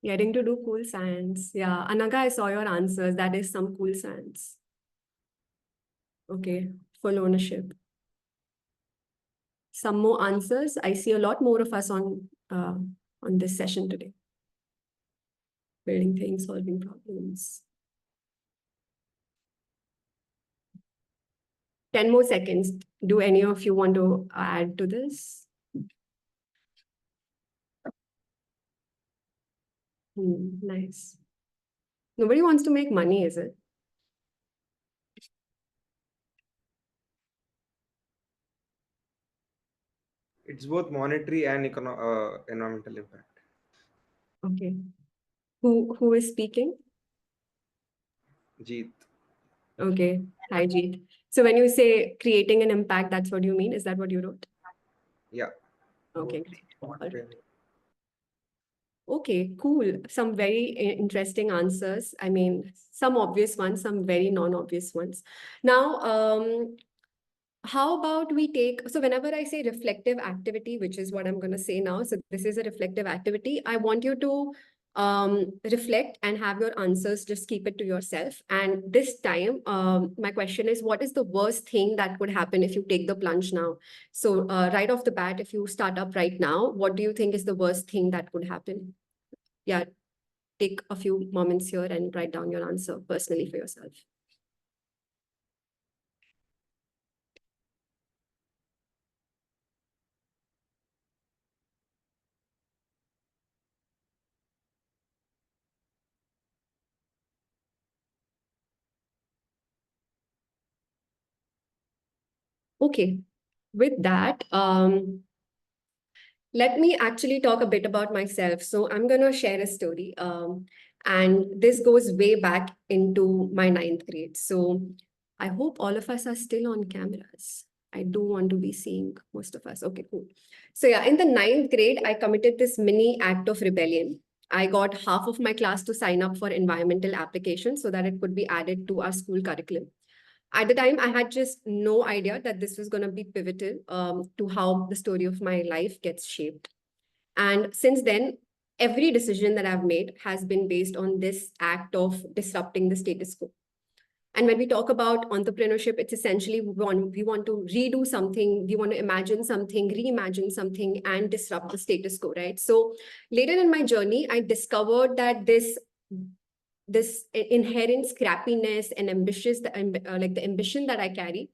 Getting to do cool science. Yeah, Anaga, I saw your answers. That is some cool science. Okay, full ownership. Some more answers. I see a lot more of us on this session today. Building things, solving problems. 10 more seconds. Do any of you want to add to this? Nice. Nobody wants to make money, is it? It's both monetary and environmental impact. Okay. Who is speaking? Jeet. Okay. Hi, Jeet. So when you say creating an impact, that's what you mean? Is that what you wrote? Yeah. Okay, Both. great. All right. Okay, cool. Some very interesting answers. I mean, some obvious ones, some very non-obvious ones. Now, how about we take, so whenever I say reflective activity, which is what I'm going to say now, so this is a reflective activity, I want you to reflect and have your answers, just keep it to yourself. And this time, my question is, what is the worst thing that could happen if you take the plunge now? So right off the bat, if you start up right now, what do you think is the worst thing that could happen? Yeah, take a few moments here and write down your answer personally for yourself. Okay, with that, let me actually talk a bit about myself. So I'm going to share a story. And this goes way back into my ninth grade. So I hope all of us are still on cameras. I do want to be seeing most of us. Okay, cool. So yeah, in the ninth grade, I committed this mini act of rebellion. I got half of my class to sign up for environmental applications so that it could be added to our school curriculum. At the time, I had just no idea that this was going to be pivotal to how the story of my life gets shaped. And since then, every decision that I've made has been based on this act of disrupting the status quo. And when we talk about entrepreneurship, it's essentially we want to redo something, we want to imagine something, reimagine something, and disrupt the status quo, right? So later in my journey, I discovered that this inherent scrappiness and like the ambition that I carry,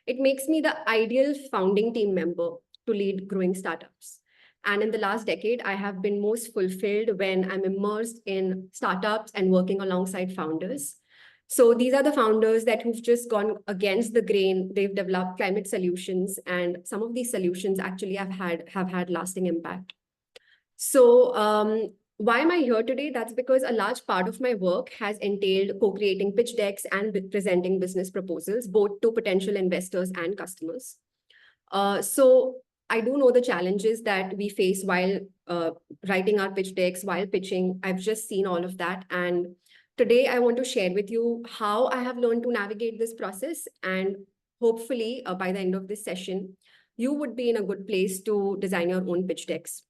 it makes me the ideal founding team member to lead growing startups. And in the last decade, I have been most fulfilled when I'm immersed in startups and working alongside founders. So these are the founders that who've just gone against the grain. They've developed climate solutions, and some of these solutions actually have had lasting impact. So why am I here today? That's because a large part of my work has entailed co-creating pitch decks and presenting business proposals, both to potential investors and customers. So I do know the challenges that we face while writing our pitch decks, while pitching. I've just seen all of that. And today I want to share with you how I have learned to navigate this process. And hopefully by the end of this session, you would be in a good place to design your own pitch decks.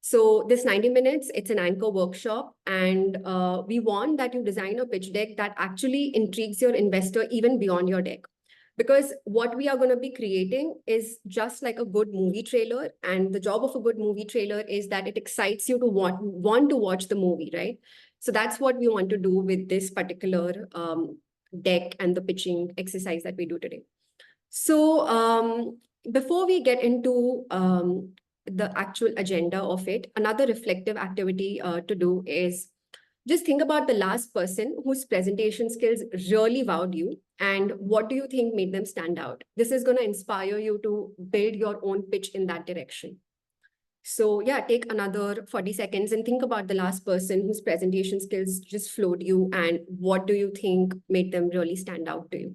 So this 90 minutes, it's an anchor workshop, and we want that you design a pitch deck that actually intrigues your investor even beyond your deck. Because what we are going to be creating is just like a good movie trailer. And the job of a good movie trailer is that it excites you to want to watch the movie, right? So that's what we want to do with this particular deck and the pitching exercise that we do today. So before we get into the actual agenda of it, another reflective activity to do is just think about the last person whose presentation skills really wowed you, and what do you think made them stand out? This is going to inspire you to build your own pitch in that direction. So yeah, take another 40 seconds and think about the last person whose presentation skills just flowed you, and what do you think made them really stand out to you?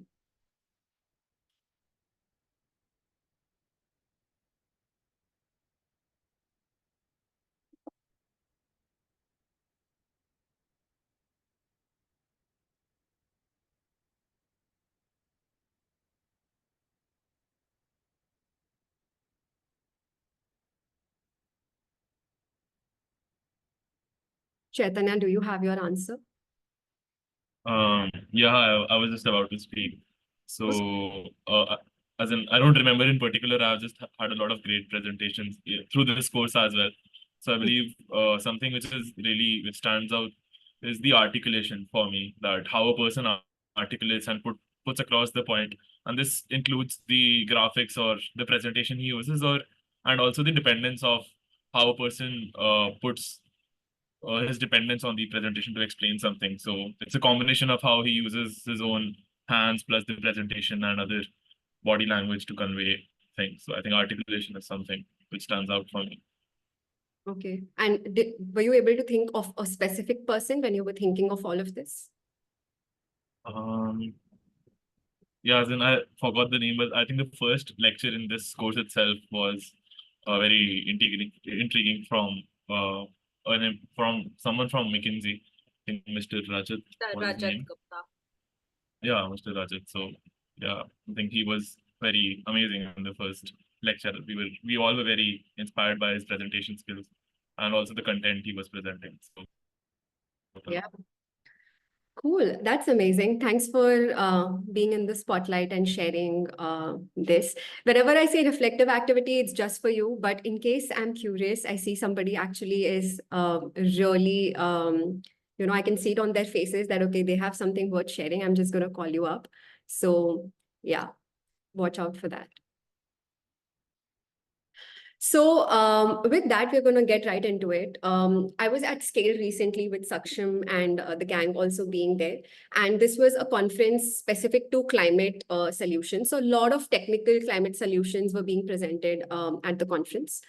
Chaitanya, do you have your answer? Yeah, I was just about to speak. So, as in, I don't remember in particular. I've just had a lot of great presentations through this course as well. So I believe something which stands out is the articulation for me. That how a person articulates and puts across the point, and this includes the graphics or the presentation he uses, and also the dependence of how a person puts his dependence on the presentation to explain something. So it's a combination of how he uses his own hands plus the presentation and other body language to convey things. So I think articulation is something which stands out for me. Okay. And were you able to think of a specific person when you were thinking of all of this? Yeah, as in I forgot the name, but I think the first lecture in this course itself was very intriguing from someone from McKinsey, I think Mr. Rajat was his name. Yeah, Mr. Rajat. So yeah, I think he was very amazing in the first lecture. We all were very inspired by his presentation skills and also the content he was presenting. So Yeah. Cool. That's amazing. Thanks for being in the spotlight and sharing this. Whenever I say reflective activity, it's just for you. But in case I'm curious, I see somebody actually is really, I can see it on their faces that, okay, they have something worth sharing. I'm just going to call you up. So yeah, watch out for that. So with that, we're going to get right into it. I was at Scale recently with Saksham and the gang also being there. And this was a conference specific to climate solutions. So a lot of technical climate solutions were being presented at the conference.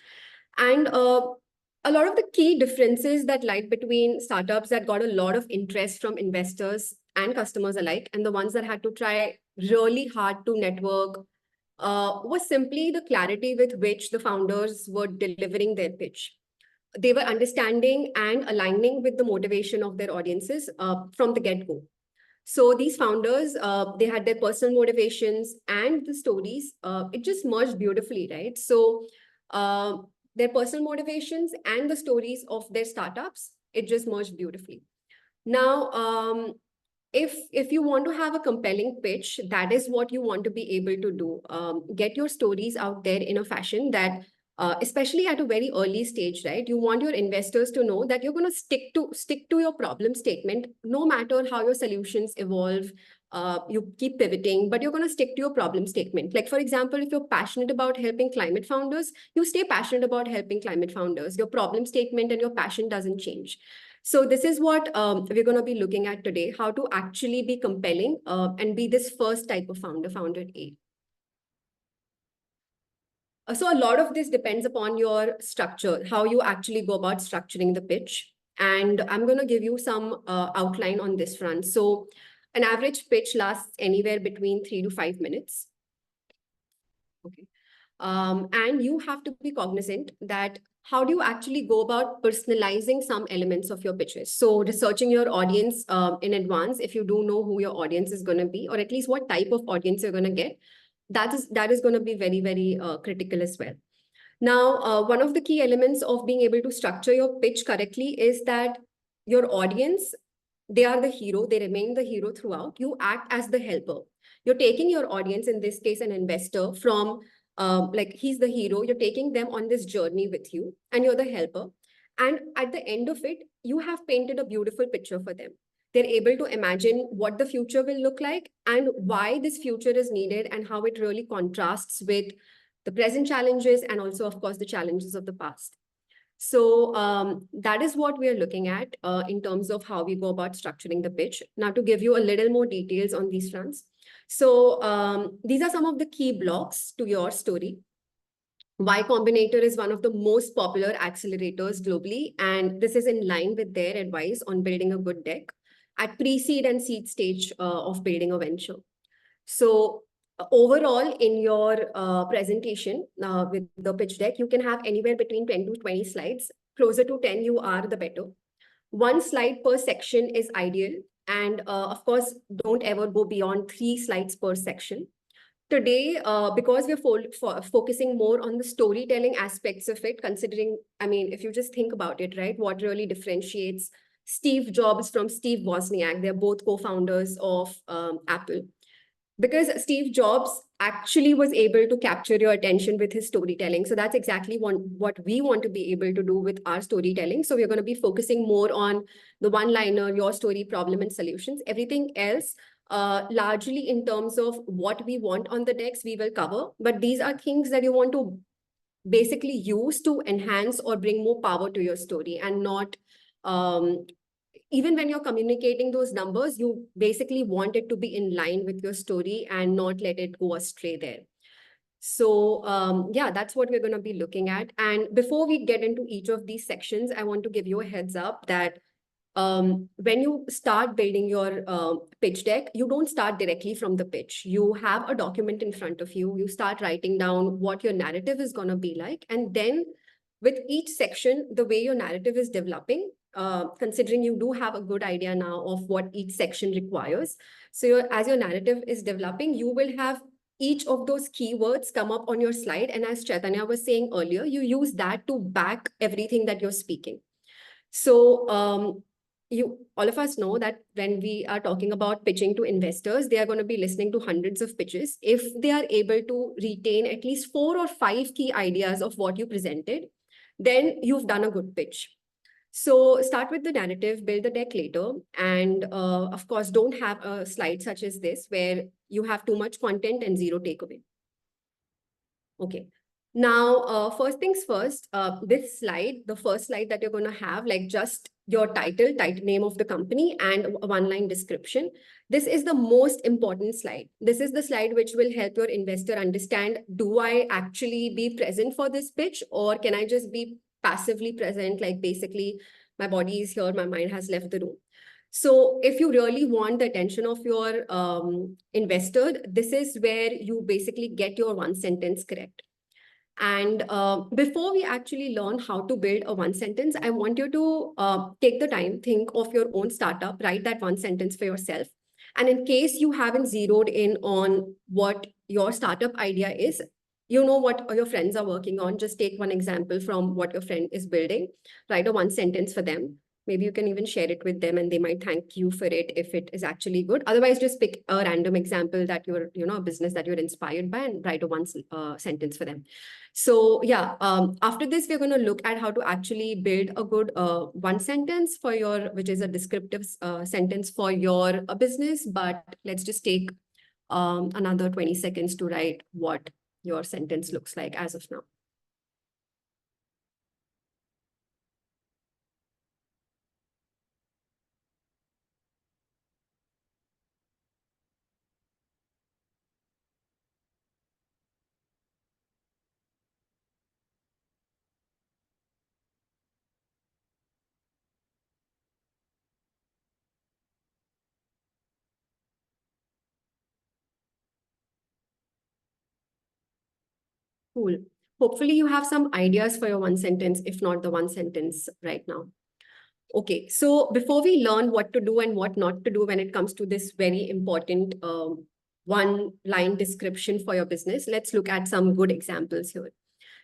And a lot of the key differences that lie between startups that got a lot of interest from investors and customers alike, and the ones that had to try really hard to network, was simply the clarity with which the founders were delivering their pitch. They were understanding and aligning with the motivation of their audiences from the get-go. So these founders, they had their personal motivations and the stories. It just merged beautifully, right? So their personal motivations and the stories of their startups, it just merged beautifully. Now, if you want to have a compelling pitch, that is what you want to be able to do. Get your stories out there in a fashion that, especially at a very early stage, right? You want your investors to know that you're going to stick to your problem statement, no matter how your solutions evolve. You keep pivoting, but you're going to stick to your problem statement. Like, for example, if you're passionate about helping climate founders, you stay passionate about helping climate founders. Your problem statement and your passion doesn't change. So this is what we're going to be looking at today, how to actually be compelling and be this first type of founder, founder A. So a lot of this depends upon your structure, how you actually go about structuring the pitch. And I'm going to give you some outline on this front. So an average pitch lasts anywhere between 3 to 5 minutes. Okay. And you have to be cognizant that how do you actually go about personalizing some elements of your pitches? So researching your audience in advance, if you do know who your audience is going to be, or at least what type of audience you're going to get, that is going to be very, very critical as well. Now, one of the key elements of being able to structure your pitch correctly is that your audience, they are the hero, they remain the hero throughout. You act as the helper. You're taking your audience, in this case, an investor, from like he's the hero. You're taking them on this journey with you, and you're the helper. And at the end of it, you have painted a beautiful picture for them. They're able to imagine what the future will look like and why this future is needed and how it really contrasts with the present challenges and also, of course, the challenges of the past. So that is what we are looking at in terms of how we go about structuring the pitch. Now, to give you a little more details on these fronts. So these are some of the key blocks to your story. Y Combinator is one of the most popular accelerators globally, and this is in line with their advice on building a good deck at pre-seed and seed stage of building a venture. So overall, in your presentation with the pitch deck, you can have anywhere between 10 to 20 slides. Closer to 10 you are, the better. One slide per section is ideal. And of course, don't ever go beyond 3 slides per section. Today, because we're focusing more on the storytelling aspects of it, considering, I mean, if you just think about it, right, what really differentiates Steve Jobs from Steve Wozniak. They're both co-founders of Apple. Because Steve Jobs actually was able to capture your attention with his storytelling. So that's exactly what we want to be able to do with our storytelling. So we're going to be focusing more on the one-liner, your story, problem, and solutions. Everything else, largely in terms of what we want on the decks, we will cover. But these are things that you want to basically use to enhance or bring more power to your story, and not even when you're communicating those numbers, you basically want it to be in line with your story and not let it go astray there. So yeah, that's what we're going to be looking at. And before we get into each of these sections, I want to give you a heads up that when you start building your pitch deck, you don't start directly from the pitch. You have a document in front of you. You start writing down what your narrative is going to be like. And then with each section, the way your narrative is developing, considering you do have a good idea now of what each section requires. So as your narrative is developing, you will have each of those keywords come up on your slide. And as Chaitanya was saying earlier, you use that to back everything that you're speaking. So all of us know that when we are talking about pitching to investors, they are going to be listening to hundreds of pitches. If they are able to retain at least 4 or 5 key ideas of what you presented, then you've done a good pitch. So start with the narrative, build the deck later. And of course, don't have a slide such as this where you have too much content and zero takeaway. Okay. Now, first things first, this slide, the first slide that you're going to have, like just your title name of the company, and a one-line description. This is the most important slide. This is the slide which will help your investor understand, do I actually be present for this pitch, or can I just be passively present, like basically my body is here, my mind has left the room. So if you really want the attention of your investor, this is where you basically get your one sentence correct. And before we actually learn how to build a one sentence, I want you to take the time, think of your own startup, write that one sentence for yourself. And in case you haven't zeroed in on what your startup idea is, you know what your friends are working on. Just take one example from what your friend is building, write a one sentence for them. Maybe you can even share it with them and they might thank you for it if it is actually good. Otherwise, just pick a random example that you're, a business that you're inspired by, and write a one sentence for them. So yeah, after this, we're going to look at how to actually build a good one sentence for your, which is a descriptive sentence for your business. But let's just take another 20 seconds to write what your sentence looks like as of now. Cool. Hopefully you have some ideas for your one sentence, if not the one sentence right now. Okay, so before we learn what to do and what not to do when it comes to this very important one-line description for your business, let's look at some good examples here.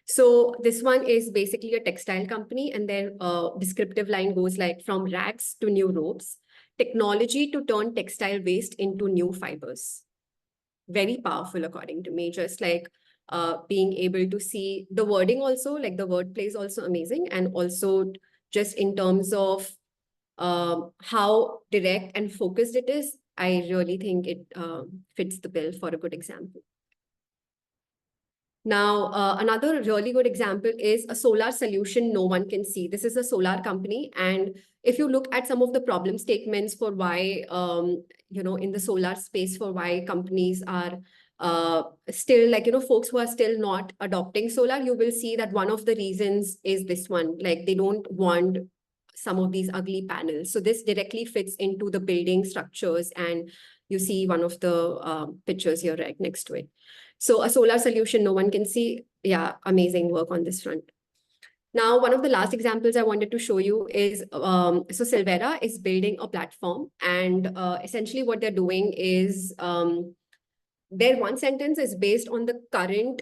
So this one is basically a textile company, and their descriptive line goes like, from rags to new ropes, technology to turn textile waste into new fibers. Very powerful according to me, just like being able to see the wording also, like the wordplay is also amazing. And also just in terms of how direct and focused it is, I really think it fits the bill for a good example. Now, another really good example is a solar solution no one can see. This is a solar company. And if you look at some of the problem statements for why, in the solar space, for why companies are still like, folks who are still not adopting solar, you will see that one of the reasons is this one, like they don't want some of these ugly panels. So this directly fits into the building structures. And you see one of the pictures here right next to it. So a solar solution no one can see. Yeah, amazing work on this front. Now, one of the last examples I wanted to show you is, so Silvera is building a platform, and essentially what they're doing is, their one sentence is based on the current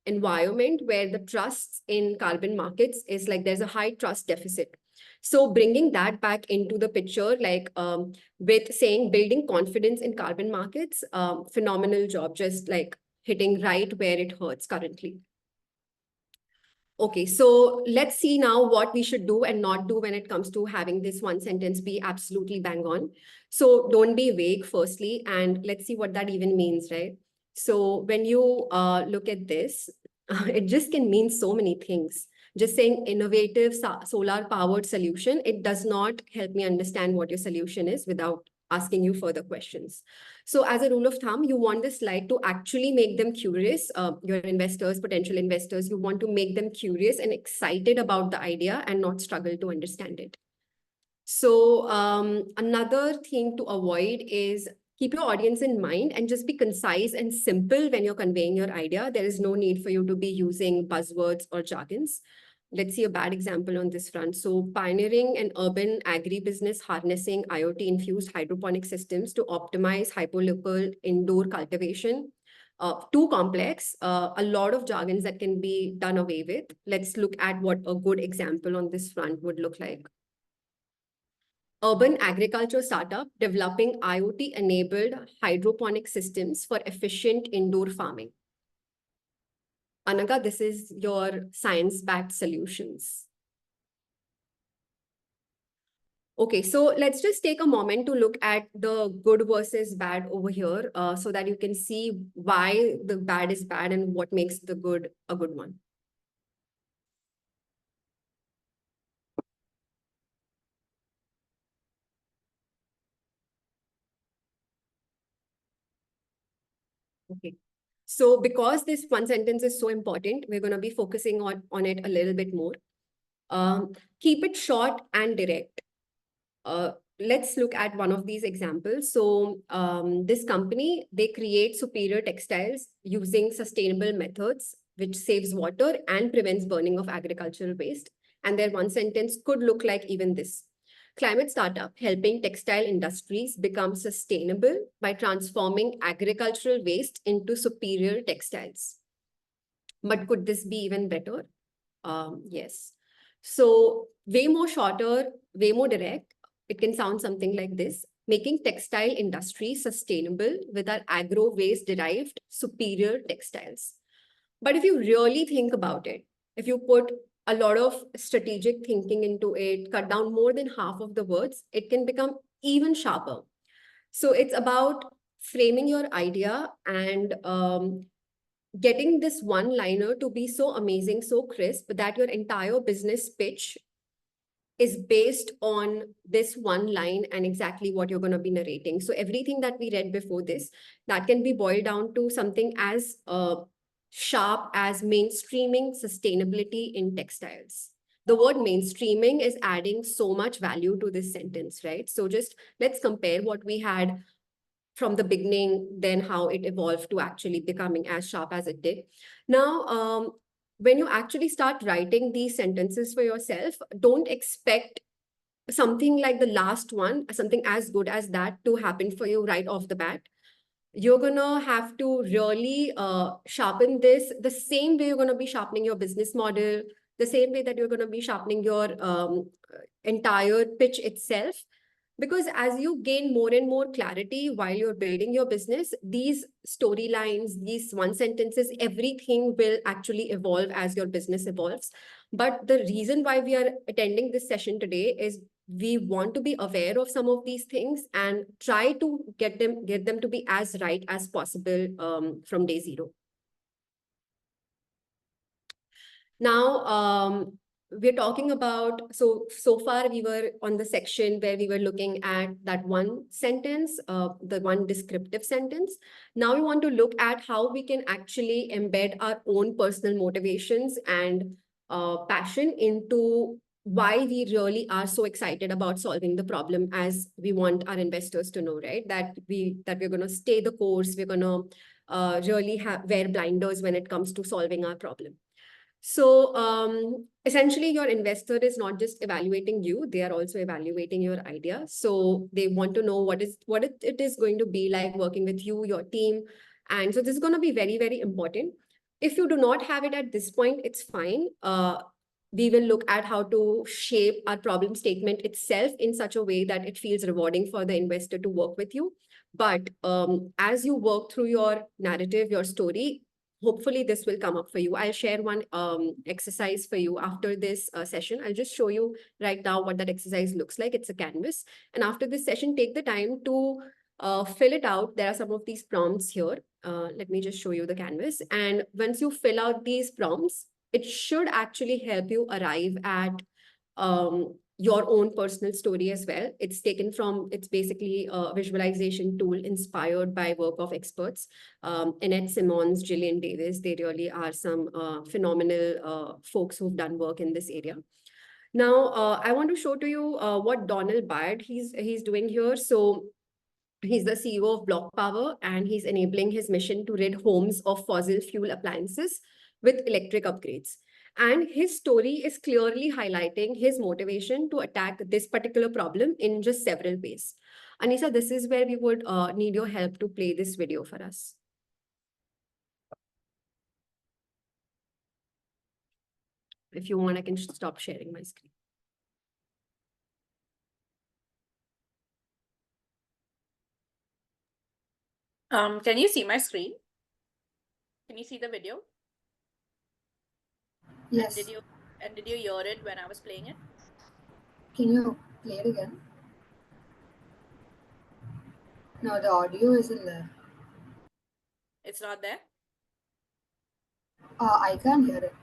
environment where the trusts in carbon markets is like there's a high trust deficit. So bringing that back into the picture, like with saying building confidence in carbon markets, phenomenal job, just like hitting right where it hurts currently. Okay, so let's see now what we should do and not do when it comes to having this one sentence be absolutely bang on. So don't be vague, firstly, and let's see what that even means, right? So when you look at this, it just can mean so many things. Just saying innovative solar powered solution, it does not help me understand what your solution is without asking you further questions. So as a rule of thumb, you want this slide to actually make them curious, your investors, potential investors, you want to make them curious and excited about the idea and not struggle to understand it. So another thing to avoid is keep your audience in mind and just be concise and simple when you're conveying your idea. There is no need for you to be using buzzwords or jargons. Let's see a bad example on this front. So pioneering an urban agribusiness harnessing IoT-infused hydroponic systems to optimize hyperlocal indoor cultivation. Too complex, a lot of jargons that can be done away with. Let's look at what a good example on this front would look like. Urban agriculture startup developing IoT-enabled hydroponic systems for efficient indoor farming. Anaga, this is your science-backed solutions. Okay, so let's just take a moment to look at the good versus bad over here so that you can see why the bad is bad and what makes the good a good one. Okay. So because this one sentence is so important, we're going to be focusing on it a little bit more. Keep it short and direct. Let's look at one of these examples. So this company, they create superior textiles using sustainable methods, which saves water and prevents burning of agricultural waste. And their one sentence could look like even this. Climate startup helping textile industries become sustainable by transforming agricultural waste into superior textiles. But could this be even better? Yes. So way more shorter, way more direct. It can sound something like this: making textile industry sustainable with our agro waste derived superior textiles. But if you really think about it, if you put a lot of strategic thinking into it, cut down more than half of the words, it can become even sharper. So it's about framing your idea and getting this one liner to be so amazing, so crisp that your entire business pitch is based on this one line and exactly what you're going to be narrating. So everything that we read before this, that can be boiled down to something as sharp as mainstreaming sustainability in textiles. The word mainstreaming is adding so much value to this sentence, right? So just let's compare what we had from the beginning, then how it evolved to actually becoming as sharp as it did. Now, when you actually start writing these sentences for yourself, don't expect something like the last one, something as good as that to happen for you right off the bat. You're gonna have to really sharpen this the same way you're gonna be sharpening your business model, the same way that you're gonna be sharpening your entire pitch itself. Because as you gain more and more clarity while you're building your business, these storylines, these one sentences, everything will actually evolve as your business evolves. But the reason why we are attending this session today is we want to be aware of some of these things and try to get them to be as right as possible from day zero. Now, we're talking about, so far we were on the section where we were looking at that one sentence, the one descriptive sentence. Now we want to look at how we can actually embed our own personal motivations and passion into why we really are so excited about solving the problem, as we want our investors to know, right? That we're going to stay the course, we're going to really wear blinders when it comes to solving our problem. So essentially, your investor is not just evaluating you, they are also evaluating your idea. So they want to know what it is going to be like working with you, your team. And so this is going to be very, very important. If you do not have it at this point, it's fine. We will look at how to shape our problem statement itself in such a way that it feels rewarding for the investor to work with you. But as you work through your narrative, your story, hopefully this will come up for you. I'll share one exercise for you after this session. I'll just show you right now what that exercise looks like. It's a canvas. And after this session, take the time to fill it out. There are some of these prompts here. Let me just show you the canvas. And once you fill out these prompts, it should actually help you arrive at your own personal story as well. It's basically a visualization tool inspired by work of experts. Annette Simmons, Gillian Davis, they really are some phenomenal folks who've done work in this area. Now, I want to show to you what Donald Byrd he's doing here. So he's the CEO of Block Power, and he's enabling his mission to rid homes of fossil fuel appliances with electric upgrades. And his story is clearly highlighting his motivation to attack this particular problem in just several ways. Anisa, this is where we would need your help to play this video for us. If you want, I can stop sharing my screen. Can you see my screen? Can you see the video? Yes. And did you hear it when I was playing it? Can you play it again? No, the audio isn't there. It's not there? I can't hear it.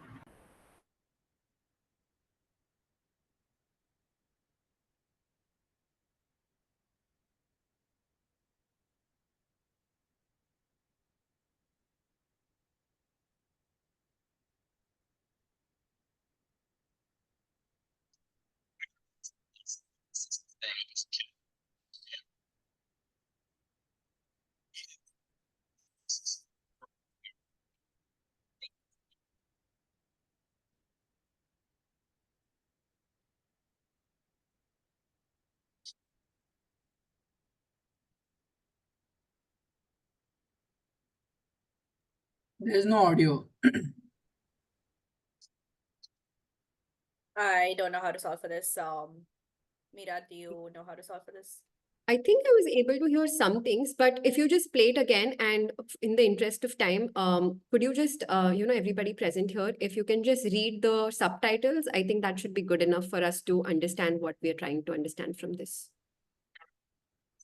There's no audio. I don't know how to solve for this. Mira, do you know how to solve for this? I think I was able to hear some things, but if you just play it again, and in the interest of time, could you just, everybody present here, if you can just read the subtitles, I think that should be good enough for us to understand what we are trying to understand from this.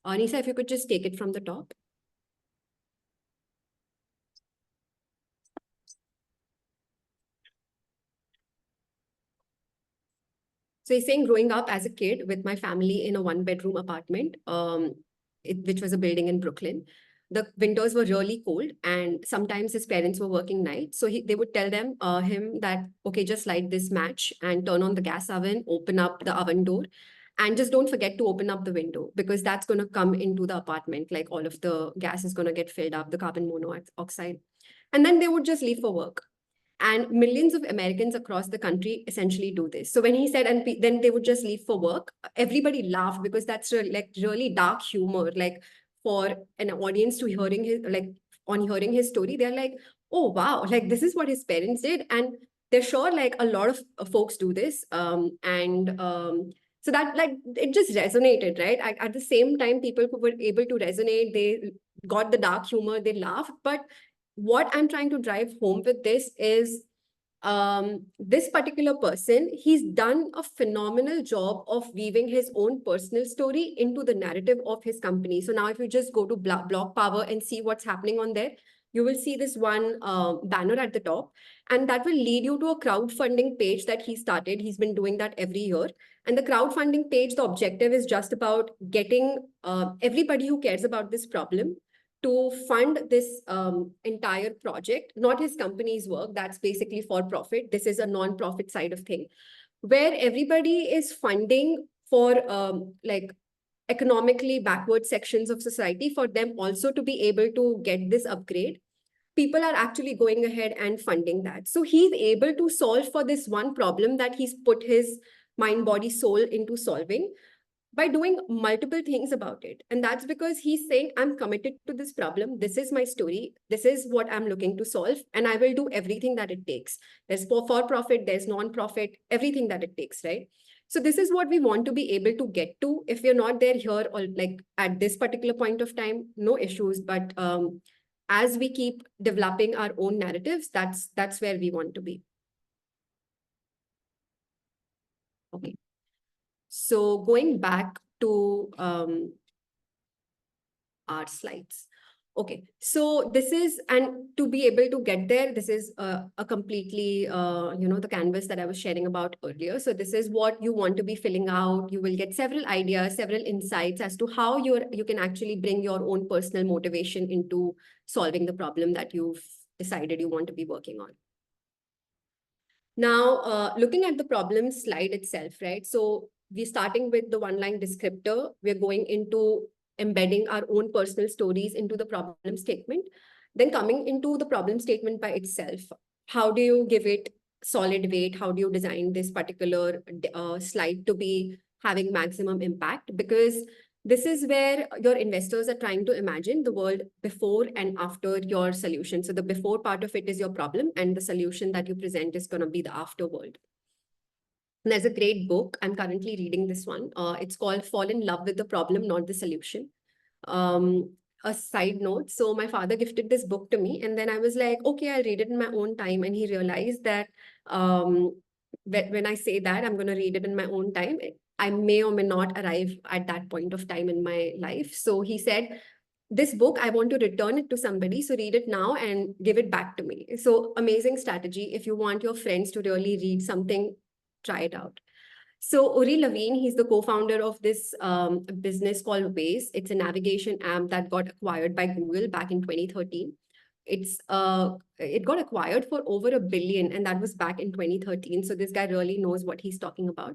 Anisa, if you could just take it from the top. So he's saying, growing up as a kid with my family in a one-bedroom apartment, which was a building in Brooklyn, the winters were really cold, and sometimes his parents were working nights. So they would tell him that, okay, just light this match and turn on the gas oven, open up the oven door, and just don't forget to open up the window, because that's going to come into the apartment. Like, all of the gas is going to get filled up, the carbon monoxide. And then they would just leave for work. And millions of Americans across the country essentially do this. So when he said, and then they would just leave for work, everybody laughed, because that's really dark humor. Like, for an audience to hearing his story, they're like, oh, wow, like this is what his parents did. And they're sure like a lot of folks do this. So that, like, it just resonated, right? At the same time, people who were able to resonate, they got the dark humor, they laughed. But what I'm trying to drive home with this is this particular person, he's done a phenomenal job of weaving his own personal story into the narrative of his company. So now if you just go to Block Power and see what's happening on there, you will see this one banner at the top, and that will lead you to a crowdfunding page that he started. He's been doing that every year. And the crowdfunding page, the objective is just about getting everybody who cares about this problem to fund this entire project, not his company's work. That's basically for profit. This is a non-profit side of thing, where everybody is funding for economically backward sections of society, for them also to be able to get this upgrade. People are actually going ahead and funding that. So he's able to solve for this one problem that he's put his mind, body, soul into solving, by doing multiple things about it. And that's because he's saying, I'm committed to this problem. This is my story. This is what I'm looking to solve. And I will do everything that it takes. There's for-profit, there's non-profit, everything that it takes, right? So this is what we want to be able to get to. If we're not there here or like at this particular point of time, no issues. But as we keep developing our own narratives, that's where we want to be. Okay. So going back to our slides. Okay, so this is, and to be able to get there, this is a completely, the canvas that I was sharing about earlier. So this is what you want to be filling out. You will get several ideas, several insights as to how you can actually bring your own personal motivation into solving the problem that you've decided you want to be working on. Now, looking at the problem slide itself, right? So we're starting with the one-line descriptor. We're going into embedding our own personal stories into the problem statement. Then coming into the problem statement by itself, how do you give it solid weight? How do you design this particular slide to be having maximum impact? Because this is where your investors are trying to imagine the world before and after your solution. So the before part of it is your problem, and the solution that you present is going to be the after world. And there's a great book. I'm currently reading this one. It's called Fall in Love with the Problem, Not the Solution. A side note. So my father gifted this book to me, and then I was like, okay, I'll read it in my own time. And he realized that when I say that I'm going to read it in my own time, I may or may not arrive at that point of time in my life. So he said, this book, I want to return it to somebody. So read it now and give it back to me. So amazing strategy. If you want your friends to really read something, try it out. So Uri Levine, he's the co-founder of this business called Waze. It's a navigation app that got acquired by Google back in 2013. It got acquired for over $1 billion, and that was back in 2013. So this guy really knows what he's talking about.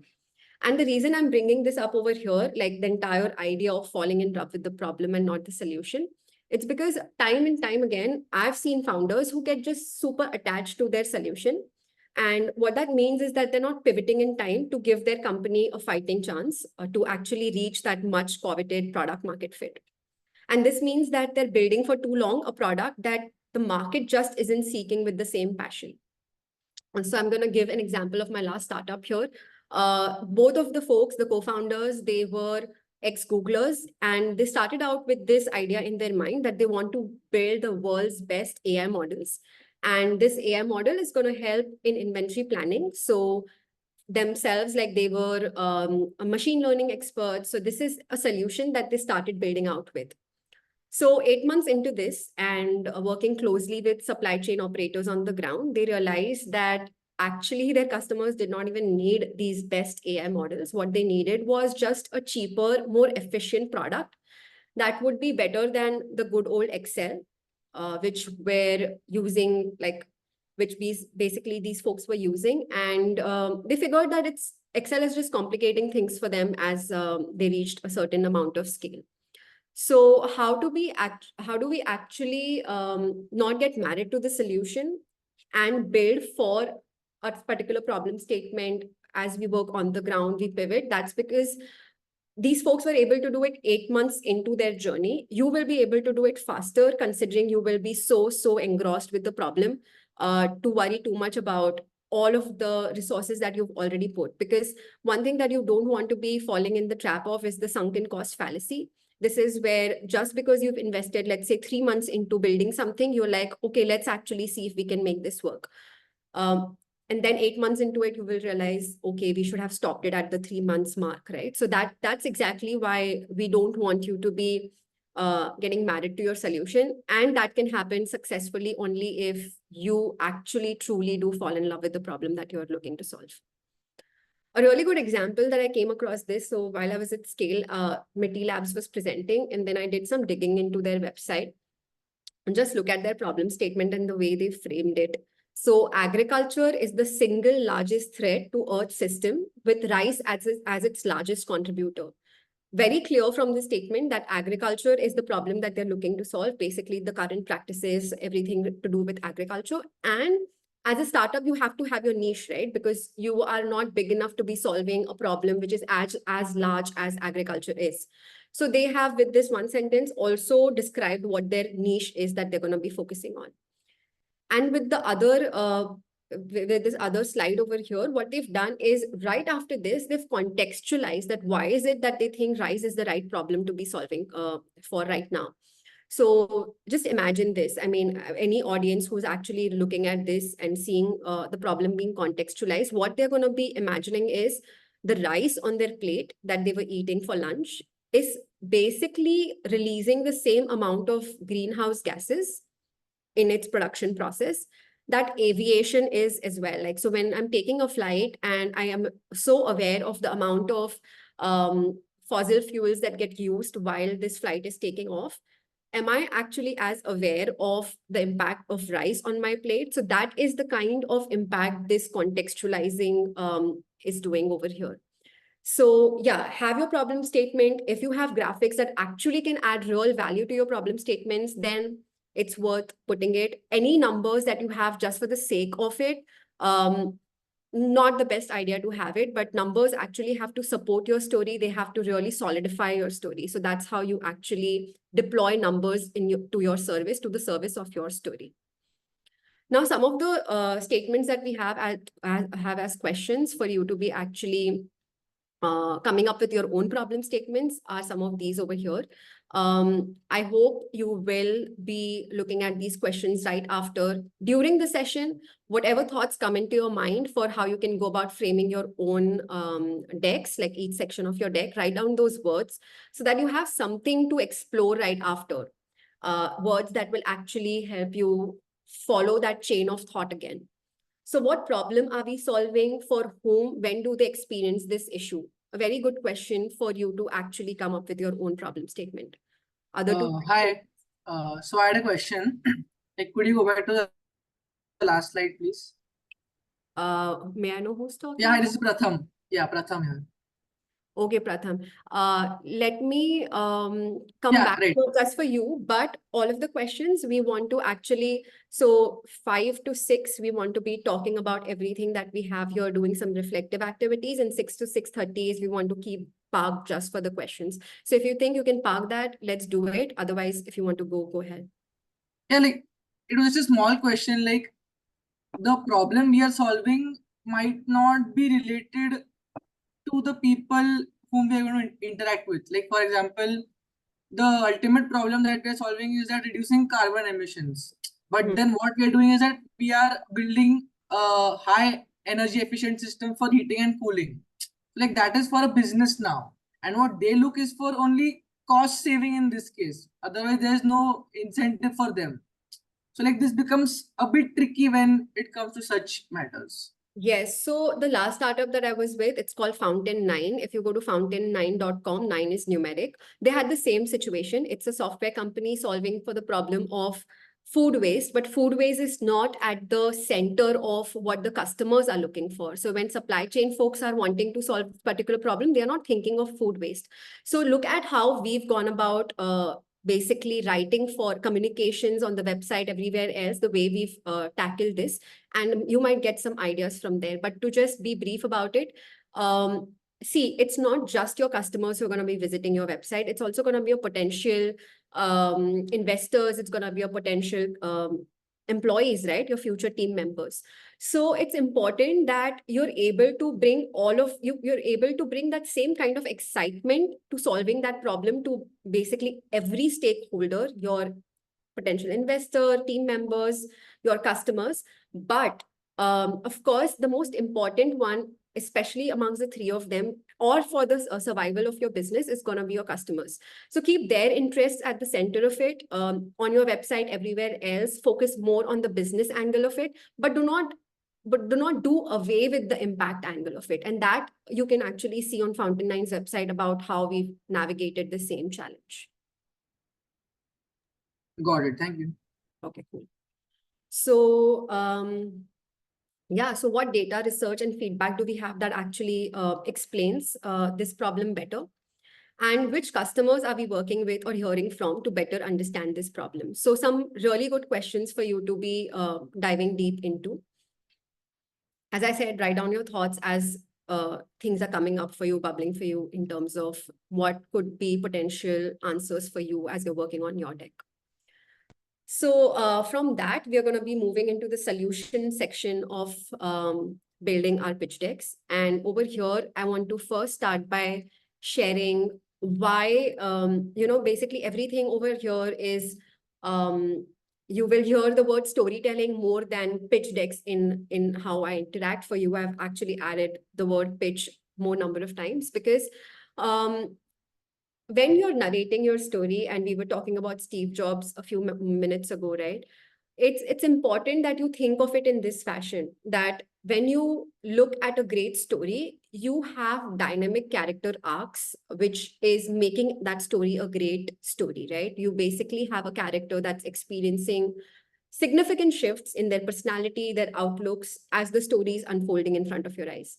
And the reason I'm bringing this up over here, like the entire idea of falling in love with the problem and not the solution, it's because time and time again, I've seen founders who get just super attached to their solution. And what that means is that they're not pivoting in time to give their company a fighting chance to actually reach that much coveted product market fit. And this means that they're building for too long a product that the market just isn't seeking with the same passion. And so I'm going to give an example of my last startup here. Both of the folks, the co-founders, they were ex-Googlers, and they started out with this idea in their mind that they want to build the world's best AI models. And this AI model is going to help in inventory planning. So themselves, like they were a machine learning experts. So this is a solution that they started building out with. So 8 months into this and working closely with supply chain operators on the ground, they realized that actually their customers did not even need these best AI models. What they needed was just a cheaper, more efficient product that would be better than the good old Excel, which were using basically these folks were using. And they figured that Excel is just complicating things for them as they reached a certain amount of scale. So how do we actually not get married to the solution and build for a particular problem statement as we work on the ground, we pivot? That's because these folks were able to do it 8 months into their journey. You will be able to do it faster, considering you will be so engrossed with the problem to worry too much about all of the resources that you've already put. Because one thing that you don't want to be falling in the trap of is the sunken cost fallacy. This is where just because you've invested, let's say 3 months into building something, you're like, okay, let's actually see if we can make this work. And then 8 months into it, you will realize, okay, we should have stopped it at the 3 months mark, right? So that's exactly why we don't want you to be getting married to your solution. And that can happen successfully only if you actually truly do fall in love with the problem that you're looking to solve. A really good example that I came across this. So while I was at Scale, MITI Labs was presenting, and then I did some digging into their website and just look at their problem statement and the way they framed it. So agriculture is the single largest threat to Earth's system, with rice as its largest contributor. Very clear from the statement that agriculture is the problem that they're looking to solve, basically the current practices, everything to do with agriculture. And as a startup, you have to have your niche, right? Because you are not big enough to be solving a problem which is as large as agriculture is. So they have, with this one sentence, also described what their niche is that they're going to be focusing on. And with the other, with this other slide over here, what they've done is right after this, they've contextualized that why is it that they think rice is the right problem to be solving for right now. So just imagine this. I mean, any audience who's actually looking at this and seeing the problem being contextualized, what they're going to be imagining is the rice on their plate that they were eating for lunch is basically releasing the same amount of greenhouse gases in its production process that aviation is as well. Like, so when I'm taking a flight and I am so aware of the amount of fossil fuels that get used while this flight is taking off, am I actually as aware of the impact of rice on my plate? So that is the kind of impact this contextualizing is doing over here. So yeah, have your problem statement. If you have graphics that actually can add real value to your problem statements, then it's worth putting it. Any numbers that you have just for the sake of it, not the best idea to have it, but numbers actually have to support your story. They have to really solidify your story. So that's how you actually deploy numbers to your service, to the service of your story. Now, some of the statements that we have as questions for you to be actually coming up with your own problem statements are some of these over here. I hope you will be looking at these questions right after. During the session, whatever thoughts come into your mind for how you can go about framing your own decks, like each section of your deck, write down those words so that you have something to explore right after. Words that will actually help you follow that chain of thought again. So what problem are we solving? For whom? When do they experience this issue? A very good question for you to actually come up with your own problem statement. Other two. Hi. So I had a question. Like, could you go back to the last slide, please? May I know who's talking? Yeah, hi, this is Pratham. Yeah, Pratham here. Okay, Pratham. Let me come Yeah, back right. just for you, but all of the questions we want to actually, so 5 to 6, we want to be talking about everything that we have here, doing some reflective activities, and 6 to 6:30 is we want to keep parked just for the questions. So if you think you can park that, let's do it. Otherwise, if you want to go ahead. Yeah, like, it was just a small question, like, the problem we are solving might not be related to the people whom we are going to interact with. Like, for example, the ultimate problem that we are solving is that reducing carbon emissions. But then what we are doing is that we are building a high energy efficient system for heating and cooling. Like, that is for a business now. And what they look is for only cost saving in this case. Otherwise, there is no incentive for them. So like this becomes a bit tricky when it comes to such matters. Yes. So the last startup that I was with, it's called Fountain 9. If you go to fountain9.com, 9 is numeric. They had the same situation. It's a software company solving for the problem of food waste, but food waste is not at the center of what the customers are looking for. So when supply chain folks are wanting to solve a particular problem, they are not thinking of food waste. So look at how we've gone about basically writing for communications on the website, everywhere else, the way we've tackled this. And you might get some ideas from there. But to just be brief about it, see, it's not just your customers who are going to be visiting your website. It's also going to be a potential investors. It's going to be a potential employees, right? Your future team members. So it's important that you're able to bring you're able to bring that same kind of excitement to solving that problem to basically every stakeholder, your potential investor, team members, your customers. But of course, the most important one, especially amongst the three of them, or for the survival of your business, is going to be your customers. So keep their interests at the center of it. On your website, everywhere else, focus more on the business angle of it, but do not do away with the impact angle of it. And that you can actually see on Fountain 9's website about how we've navigated the same challenge. Got it. Thank you. Okay, cool. So, yeah, so what data, research, and feedback do we have that actually explains this problem better? And which customers are we working with or hearing from to better understand this problem? So some really good questions for you to be diving deep into. as I said, write down your thoughts as things are coming up for you, bubbling for you in terms of what could be potential answers for you as you're working on your deck. So from that, we are going to be moving into the solution section of building our pitch decks. And over here, I want to first start by sharing why, basically everything over here is, you will hear the word storytelling more than pitch decks in how I interact for you. I've actually added the word pitch more number of times because when you're narrating your story, and we were talking about Steve Jobs a few minutes ago, right? It's important that you think of it in this fashion, that when you look at a great story, you have dynamic character arcs, which is making that story a great story, right? You basically have a character that's experiencing significant shifts in their personality, their outlooks, as the story is unfolding in front of your eyes.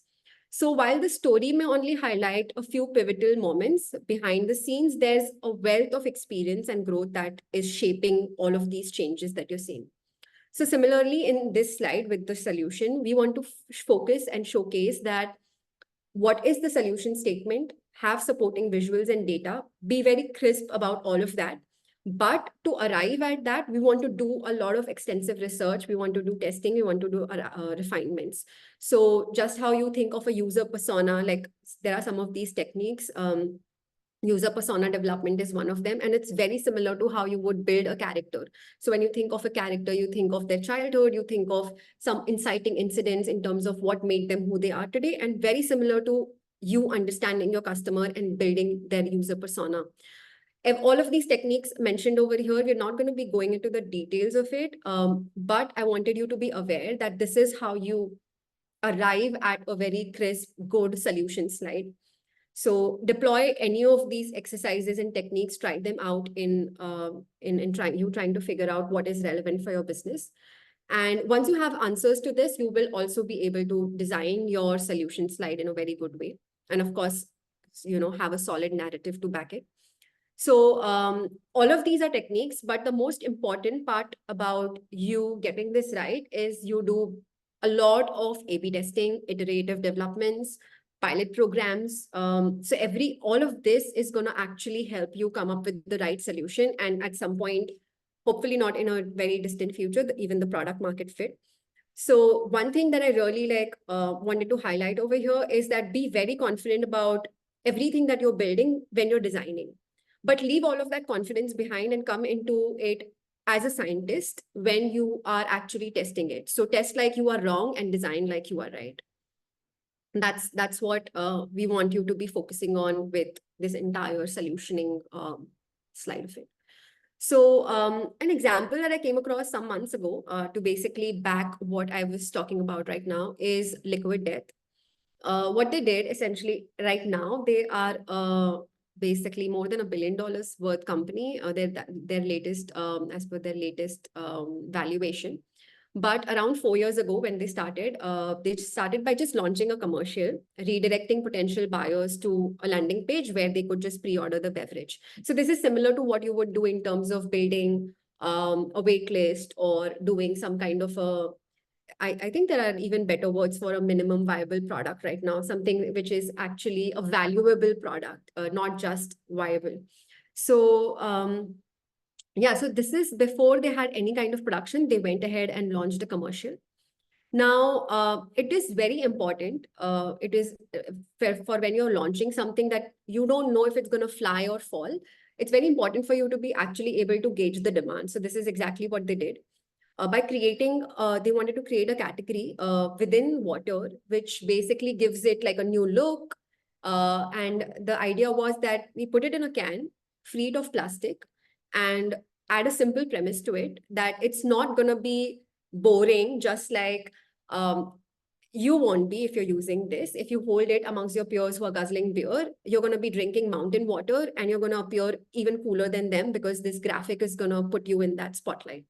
So while the story may only highlight a few pivotal moments, behind the scenes, there's a wealth of experience and growth that is shaping all of these changes that you're seeing. So similarly, in this slide with the solution, we want to focus and showcase that what is the solution statement, have supporting visuals and data, be very crisp about all of that. But to arrive at that, we want to do a lot of extensive research. We want to do testing. We want to do refinements. So just how you think of a user persona, like there are some of these techniques. User persona development is one of them. And it's very similar to how you would build a character. So when you think of a character, you think of their childhood, you think of some inciting incidents in terms of what made them who they are today, and very similar to you understanding your customer and building their user persona. If all of these techniques mentioned over here, we're not going to be going into the details of it, but I wanted you to be aware that this is how you arrive at a very crisp, good solution slide. So deploy any of these exercises and techniques, try them out in trying to figure out what is relevant for your business. And once you have answers to this, you will also be able to design your solution slide in a very good way. And of course, have a solid narrative to back it. So all of these are techniques, but the most important part about you getting this right is you do a lot of A/B testing, iterative developments, pilot programs. So all of this is going to actually help you come up with the right solution. And at some point, hopefully not in a very distant future, even the product market fit. So one thing that I really wanted to highlight over here is that be very confident about everything that you're building when you're designing. But leave all of that confidence behind and come into it as a scientist when you are actually testing it. So test like you are wrong and design like you are right. That's what we want you to be focusing on with this entire solutioning slide of it. So an example that I came across some months ago to basically back what I was talking about right now is Liquid Death. What they did essentially right now, they are basically more than $1 billion worth company. Their latest, as per their latest valuation. But around 4 years ago, when they started by just launching a commercial, redirecting potential buyers to a landing page where they could just pre-order the beverage. So this is similar to what you would do in terms of building a wait list or doing some kind of I think there are even better words for a minimum viable product right now, something which is actually a valuable product, not just viable. So yeah, so this is before they had any kind of production, they went ahead and launched a commercial. Now, it is very important. It is for when you're launching something that you don't know if it's going to fly or fall. It's very important for you to be actually able to gauge the demand. So this is exactly what they did. By creating, they wanted to create a category within water, which basically gives it like a new look. And the idea was that we put it in a can, free of plastic, and add a simple premise to it that it's not going to be boring, just like you won't be if you're using this. If you hold it amongst your peers who are guzzling beer, you're going to be drinking mountain water and you're going to appear even cooler than them because this graphic is going to put you in that spotlight.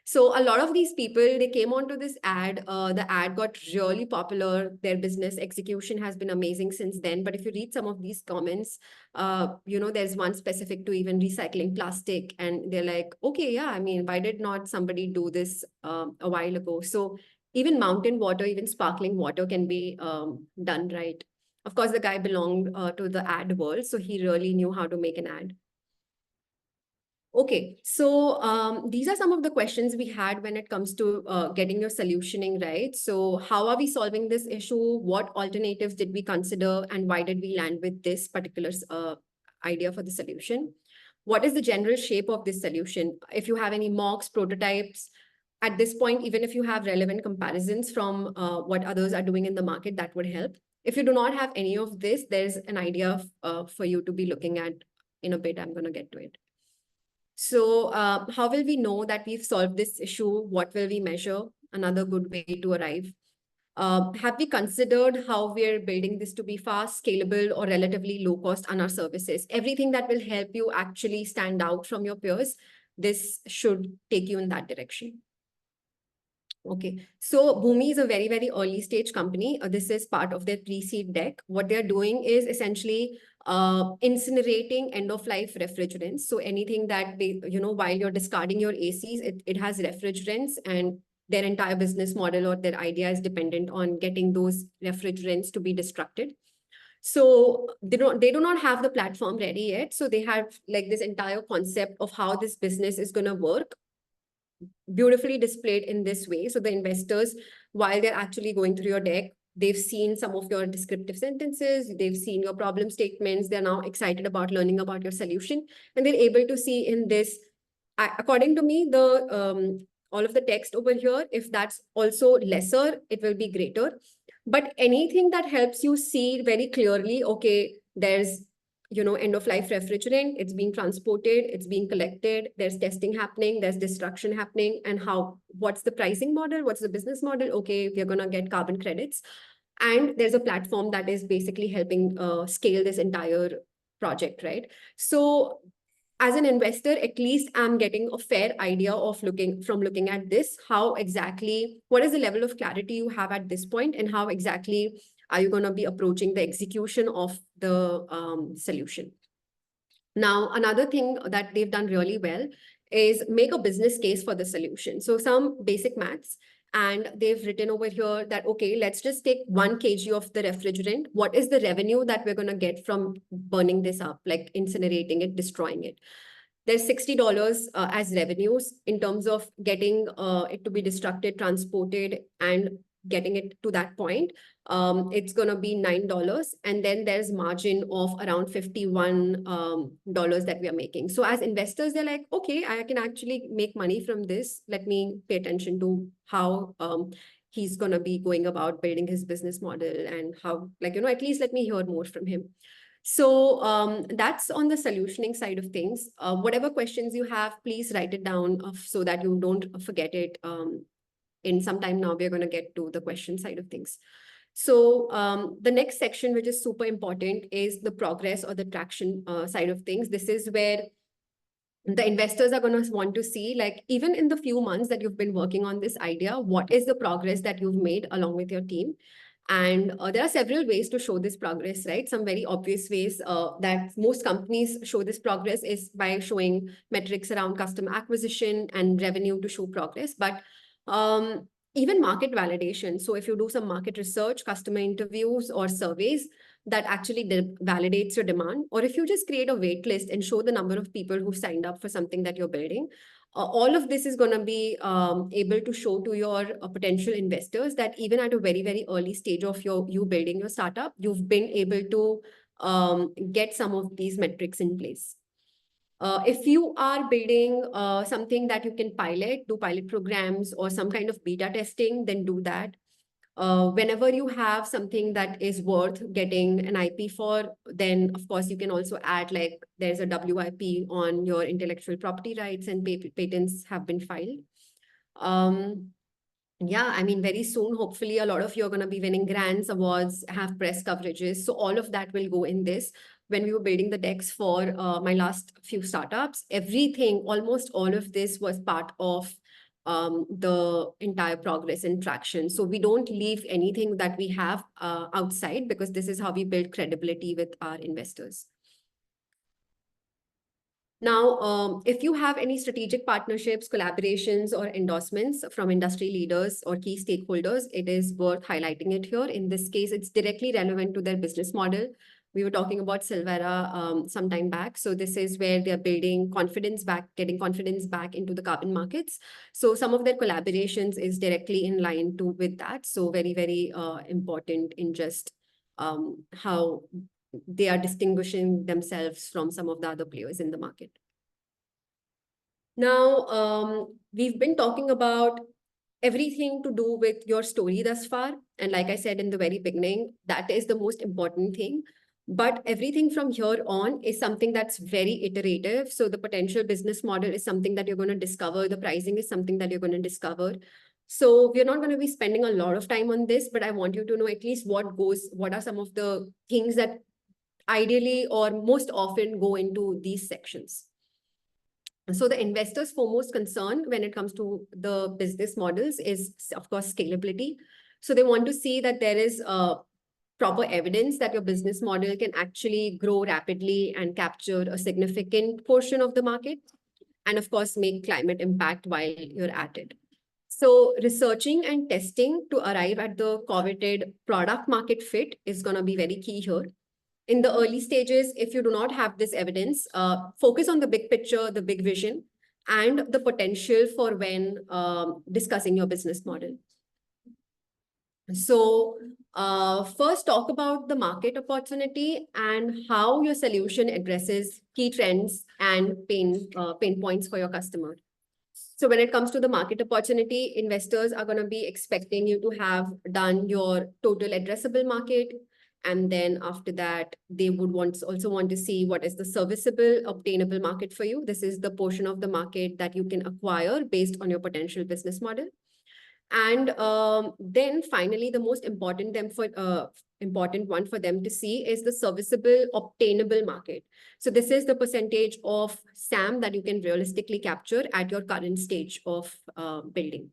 So a lot of these people, they came onto this ad. The ad got really popular. Their business execution has been amazing since then. But if you read some of these comments, there's one specific to even recycling plastic. And they're like, okay, yeah, I mean, why did not somebody do this a while ago? So even mountain water, even sparkling water can be done right. Of course, the guy belonged to the ad world, so he really knew how to make an ad. Okay, so these are some of the questions we had when it comes to getting your solutioning right. So how are we solving this issue? What alternatives did we consider, and why did we land with this particular idea for the solution? What is the general shape of this solution? If you have any mocks, prototypes, at this point, even if you have relevant comparisons from what others are doing in the market, that would help. If you do not have any of this, there's an idea for you to be looking at in a bit. I'm going to get to it. So how will we know that we've solved this issue? What will we measure? Another good way to arrive. Have we considered how we're building this to be fast, scalable, or relatively low cost on our services? Everything that will help you actually stand out from your peers, this should take you in that direction. Okay, so Bhumi is a very, very early stage company. This is part of their pre-seed deck. What they're doing is essentially incinerating end-of-life refrigerants. So anything that they, while you're discarding your ACs, it has refrigerants, and their entire business model or their idea is dependent on getting those refrigerants to be destructed. So they do not have the platform ready yet. So they have like this entire concept of how this business is going to work, beautifully displayed in this way. So the investors, while they're actually going through your deck, they've seen some of your descriptive sentences, they've seen your problem statements, they're now excited about learning about your solution, and they're able to see in this, according to me, the all of the text over here, if that's also lesser, it will be greater. But anything that helps you see very clearly, okay, there's end of life refrigerant, it's being transported, it's being collected, there's testing happening, there's destruction happening, and what's the pricing model, what's the business model? Okay, we're going to get carbon credits. And there's a platform that is basically helping scale this entire project, right? So as an investor, at least I'm getting a fair idea of looking at this, what is the level of clarity you have at this point, and how exactly are you going to be approaching the execution of the solution. Now, another thing that they've done really well is make a business case for the solution. So some basic maths, and they've written over here that, okay, let's just take 1 kg of the refrigerant. What is the revenue that we're going to get from burning this up, like incinerating it, destroying it? There's $60 as revenues in terms of getting it to be destructed, transported, and getting it to that point. It's going to be $9. And then there's margin of around $51 that we are making. So as investors, they're like, okay, I can actually make money from this. Let me pay attention to how he's going to be going about building his business model, and how, at least let me hear more from him. So that's on the solutioning side of things. Whatever questions you have, please write it down so that you don't forget it. In some time now, we're going to get to the question side of things. So the next section, which is super important, is the progress or the traction side of things. This is where the investors are going to want to see, like, even in the few months that you've been working on this idea, what is the progress that you've made along with your team? And there are several ways to show this progress, right? Some very obvious ways that most companies show this progress is by showing metrics around customer acquisition and revenue to show progress. But even market validation. So if you do some market research, customer interviews, or surveys that actually validates your demand, or if you just create a wait list and show the number of people who signed up for something that you're building, all of this is going to be able to show to your potential investors that even at a very, very early stage of you building your startup, you've been able to get some of these metrics in place. If you are building something that you can do pilot programs or some kind of beta testing, then do that. Whenever you have something that is worth getting an IP for, then of course you can also add, like, there's a WIP on your intellectual property rights and patents have been filed. Yeah, I mean, very soon, hopefully, a lot of you are going to be winning grants, awards, have press coverages. So all of that will go in this. When we were building the decks for my last few startups, almost all of this was part of the entire progress and traction. So we don't leave anything that we have outside, because this is how we build credibility with our investors. Now, if you have any strategic partnerships, collaborations, or endorsements from industry leaders or key stakeholders, it is worth highlighting it here. In this case, it's directly relevant to their business model. We were talking about Silvera some time back. So this is where they're building confidence back, getting confidence back into the carbon markets. So some of their collaborations is directly in line with that. So very, very important in just how they are distinguishing themselves from some of the other players in the market. Now, we've been talking about everything to do with your story thus far. And like I said in the very beginning, that is the most important thing. But everything from here on is something that's very iterative. So the potential business model is something that you're going to discover. The pricing is something that you're going to discover. So we're not going to be spending a lot of time on this, but I want you to know at least what are some of the things that ideally or most often go into these sections. So the investors' foremost concern when it comes to the business models is, of course, scalability. So they want to see that there is proper evidence that your business model can actually grow rapidly and capture a significant portion of the market, and of course, make climate impact while you're at it. So researching and testing to arrive at the coveted product market fit is going to be very key here. In the early stages, if you do not have this evidence, focus on the big picture, the big vision, and the potential for when discussing your business model. So first, talk about the market opportunity and how your solution addresses key trends and pain points for your customer. So when it comes to the market opportunity, investors are going to be expecting you to have done your total addressable market. And then after that, they would also want to see what is the serviceable, obtainable market for you. This is the portion of the market that you can acquire based on your potential business model. And then finally, the most important one for them to see is the serviceable, obtainable market. So this is the percentage of SAM that you can realistically capture at your current stage of building.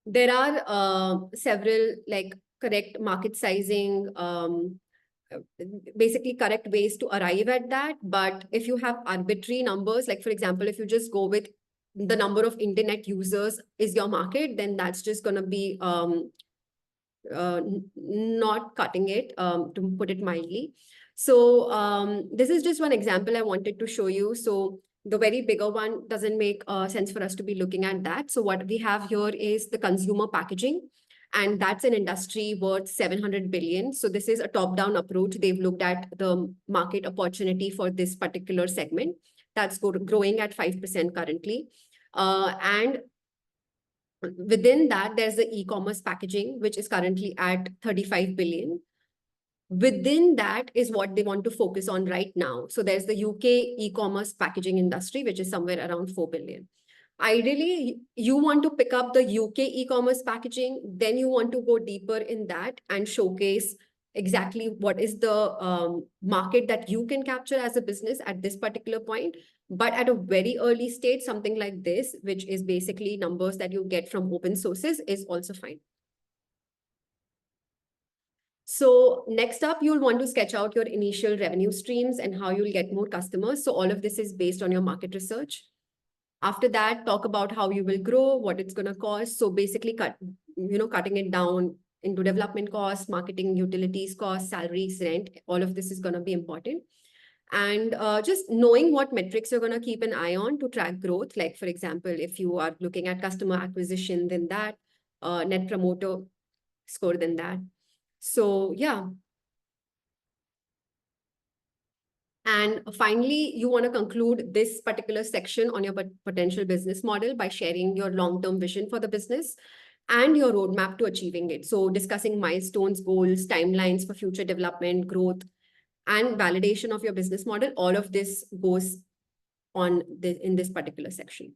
There are several correct market sizing, basically correct ways to arrive at that. But if you have arbitrary numbers, like for example, if you just go with the number of internet users is your market, then that's just going to be not cutting it, to put it mildly. So this is just one example I wanted to show you. So the very bigger one doesn't make sense for us to be looking at that. So what we have here is the consumer packaging, and that's an industry worth 700 billion. So this is a top-down approach. They've looked at the market opportunity for this particular segment that's growing at 5% currently. And within that, there's the e-commerce packaging, which is currently at 35 billion. Within that is what they want to focus on right now. So there's the UK e-commerce packaging industry, which is somewhere around 4 billion. Ideally, you want to pick up the UK e-commerce packaging, then you want to go deeper in that and showcase exactly what is the market that you can capture as a business at this particular point. But at a very early stage, something like this, which is basically numbers that you get from open sources, is also fine. So next up, you'll want to sketch out your initial revenue streams and how you'll get more customers. So all of this is based on your market research. After that, talk about how you will grow, what it's going to cost. So basically cutting it down into development costs, marketing, utilities costs, salaries, rent, all of this is going to be important. And just knowing what metrics you're going to keep an eye on to track growth. Like, for example, if you are looking at customer acquisition, then that, net promoter score, then that. So yeah. And finally, you want to conclude this particular section on your potential business model by sharing your long-term vision for the business and your roadmap to achieving it. So discussing milestones, goals, timelines for future development, growth, and validation of your business model. All of this goes on in this particular section.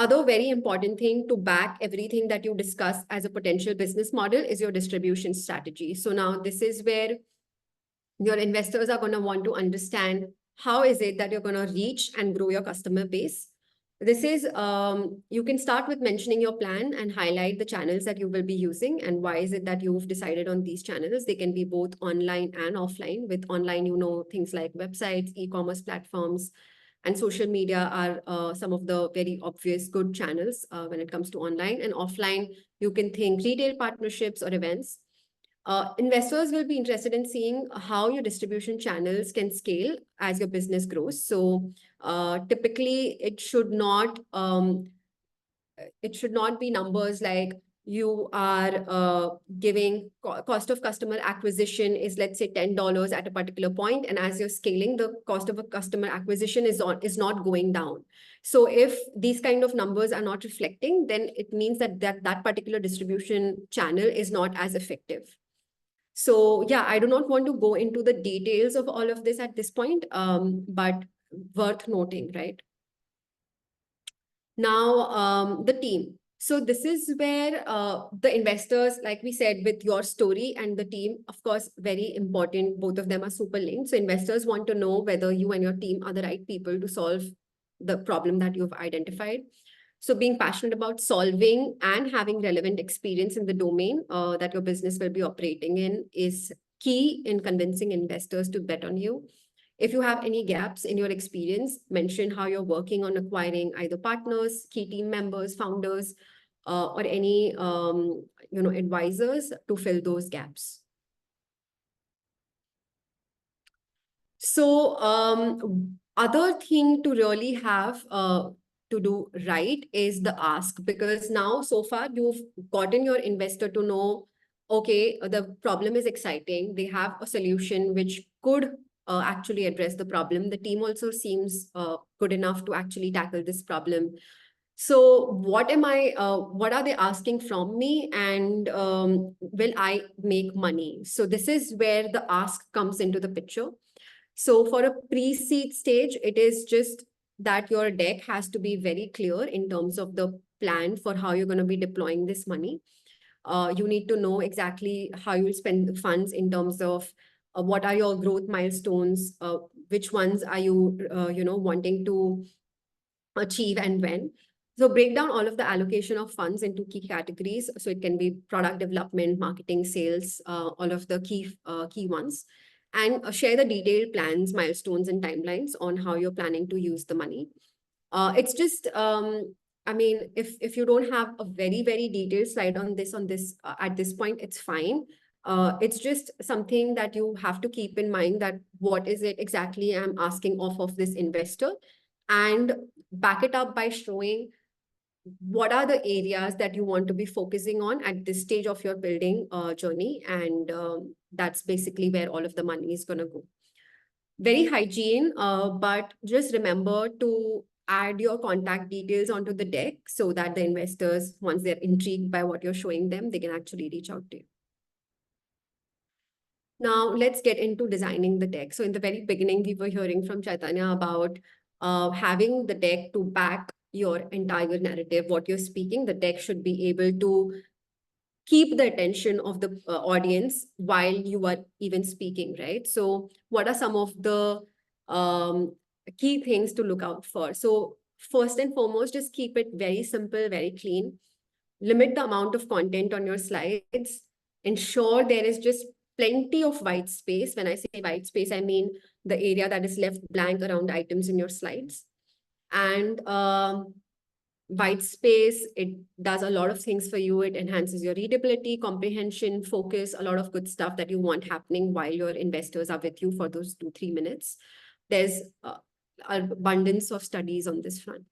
Other very important thing to back everything that you discuss as a potential business model is your distribution strategy. So now this is where your investors are going to want to understand how is it that you're going to reach and grow your customer base. This is, you can start with mentioning your plan and highlight the channels that you will be using and why is it that you've decided on these channels. They can be both online and offline. With online, things like websites, e-commerce platforms, and social media are some of the very obvious good channels when it comes to online. And offline, you can think retail partnerships or events. Investors will be interested in seeing how your distribution channels can scale as your business grows. So typically, it should not be numbers like you are giving cost of customer acquisition is, let's say, $10 at a particular point, and as you're scaling, the cost of a customer acquisition is not going down. So if these kind of numbers are not reflecting, then it means that particular distribution channel is not as effective. So yeah, I do not want to go into the details of all of this at this point, but worth noting, right? Now, the team. So this is where the investors, like we said, with your story and the team, of course, very important. Both of them are super linked. So investors want to know whether you and your team are the right people to solve the problem that you've identified. So being passionate about solving and having relevant experience in the domain that your business will be operating in is key in convincing investors to bet on you. If you have any gaps in your experience, mention how you're working on acquiring either partners, key team members, founders, or any advisors to fill those gaps. So other thing to really have to do right is the ask, because now so far you've gotten your investor to know, okay, the problem is exciting. They have a solution which could actually address the problem. The team also seems good enough to actually tackle this problem. So what are they asking from me, and will I make money? So this is where the ask comes into the picture. So for a pre-seed stage, it is just that your deck has to be very clear in terms of the plan for how you're going to be deploying this money. You need to know exactly how you'll spend the funds in terms of what are your growth milestones, which ones are you, wanting to achieve and when. So break down all of the allocation of funds into key categories. So it can be product development, marketing, sales, all of the key ones. And share the detailed plans, milestones, and timelines on how you're planning to use the money. It's just, I mean, if you don't have a very, very detailed slide on this at this point, it's fine. It's just something that you have to keep in mind, that what is it exactly I'm asking of this investor, and back it up by showing what are the areas that you want to be focusing on at this stage of your building journey. And that's basically where all of the money is going to go. Very hygiene, but just remember to add your contact details onto the deck so that the investors, once they're intrigued by what you're showing them, they can actually reach out to you. Now, let's get into designing the deck. So in the very beginning, we were hearing from Chaitanya about having the deck to back your entire narrative, what you're speaking. The deck should be able to keep the attention of the audience while you are even speaking, right? So what are some of the key things to look out for? So first and foremost, just keep it very simple, very clean. Limit the amount of content on your slides. Ensure there is just plenty of white space. When I say white space, I mean the area that is left blank around items in your slides. And white space, it does a lot of things for you. It enhances your readability, comprehension, focus, a lot of good stuff that you want happening while your investors are with you for those 2-3 minutes. There's an abundance of studies on this front.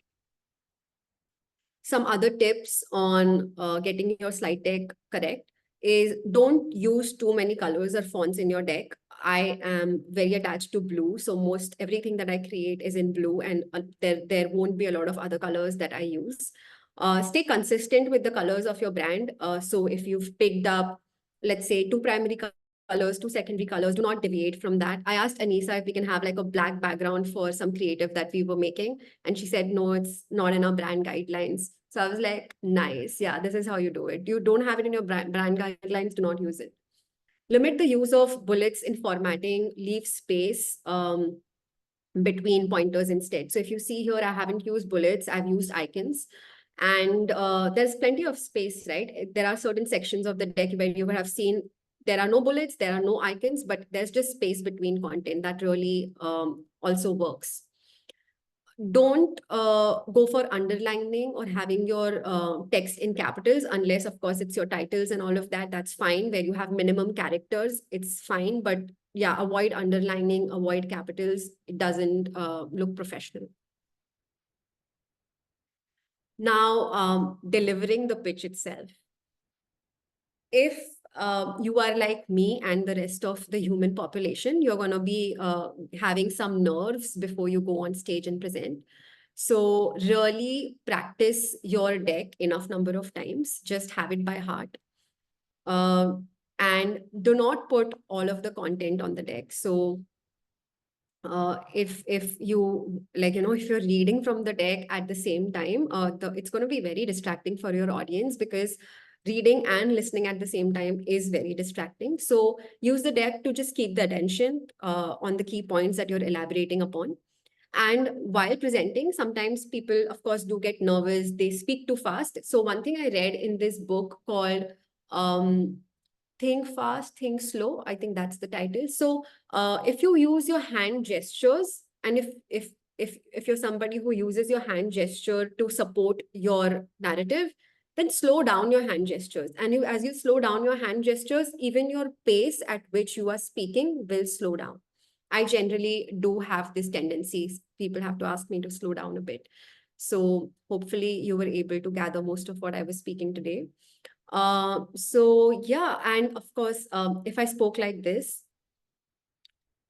Some other tips on getting your slide deck correct is don't use too many colors or fonts in your deck. I am very attached to blue, so most everything that I create is in blue, and there won't be a lot of other colors that I use. Stay consistent with the colors of your brand. So if you've picked up, let's say, 2 primary colors, 2 secondary colors, do not deviate from that. I asked Anisa if we can have like a black background for some creative that we were making, and she said, no, it's not in our brand guidelines. So I was like, nice. Yeah, this is how you do it. You don't have it in your brand guidelines, do not use it. Limit the use of bullets in formatting, leave space. between pointers instead. So if you see here, I haven't used bullets, I've used icons. And there's plenty of space, right? There are certain sections of the deck where you would have seen there are no bullets, there are no icons, but there's just space between content that really also works. Don't go for underlining or having your text in capitals, unless of course it's your titles and all of that. That's fine. Where you have minimum characters, it's fine. But yeah, avoid underlining, avoid capitals. It doesn't look professional. Now, delivering the pitch itself. If you are like me and the rest of the human population, you're going to be having some nerves before you go on stage and present. So really practice your deck enough number of times. Just have it by heart. And do not put all of the content on the deck. So if you like, if you're reading from the deck at the same time, it's going to be very distracting for your audience, because reading and listening at the same time is very distracting. So use the deck to just keep the attention on the key points that you're elaborating upon. And while presenting, sometimes people, of course, do get nervous. They speak too fast. So one thing I read in this book called Think Fast, Think Slow, I think that's the title. So if you use your hand gestures, and if you're somebody who uses your hand gesture to support your narrative, then slow down your hand gestures. And as you slow down your hand gestures, even your pace at which you are speaking will slow down. I generally do have this tendency. People have to ask me to slow down a bit. So hopefully you were able to gather most of what I was speaking today. So yeah, and of course, if I spoke like this,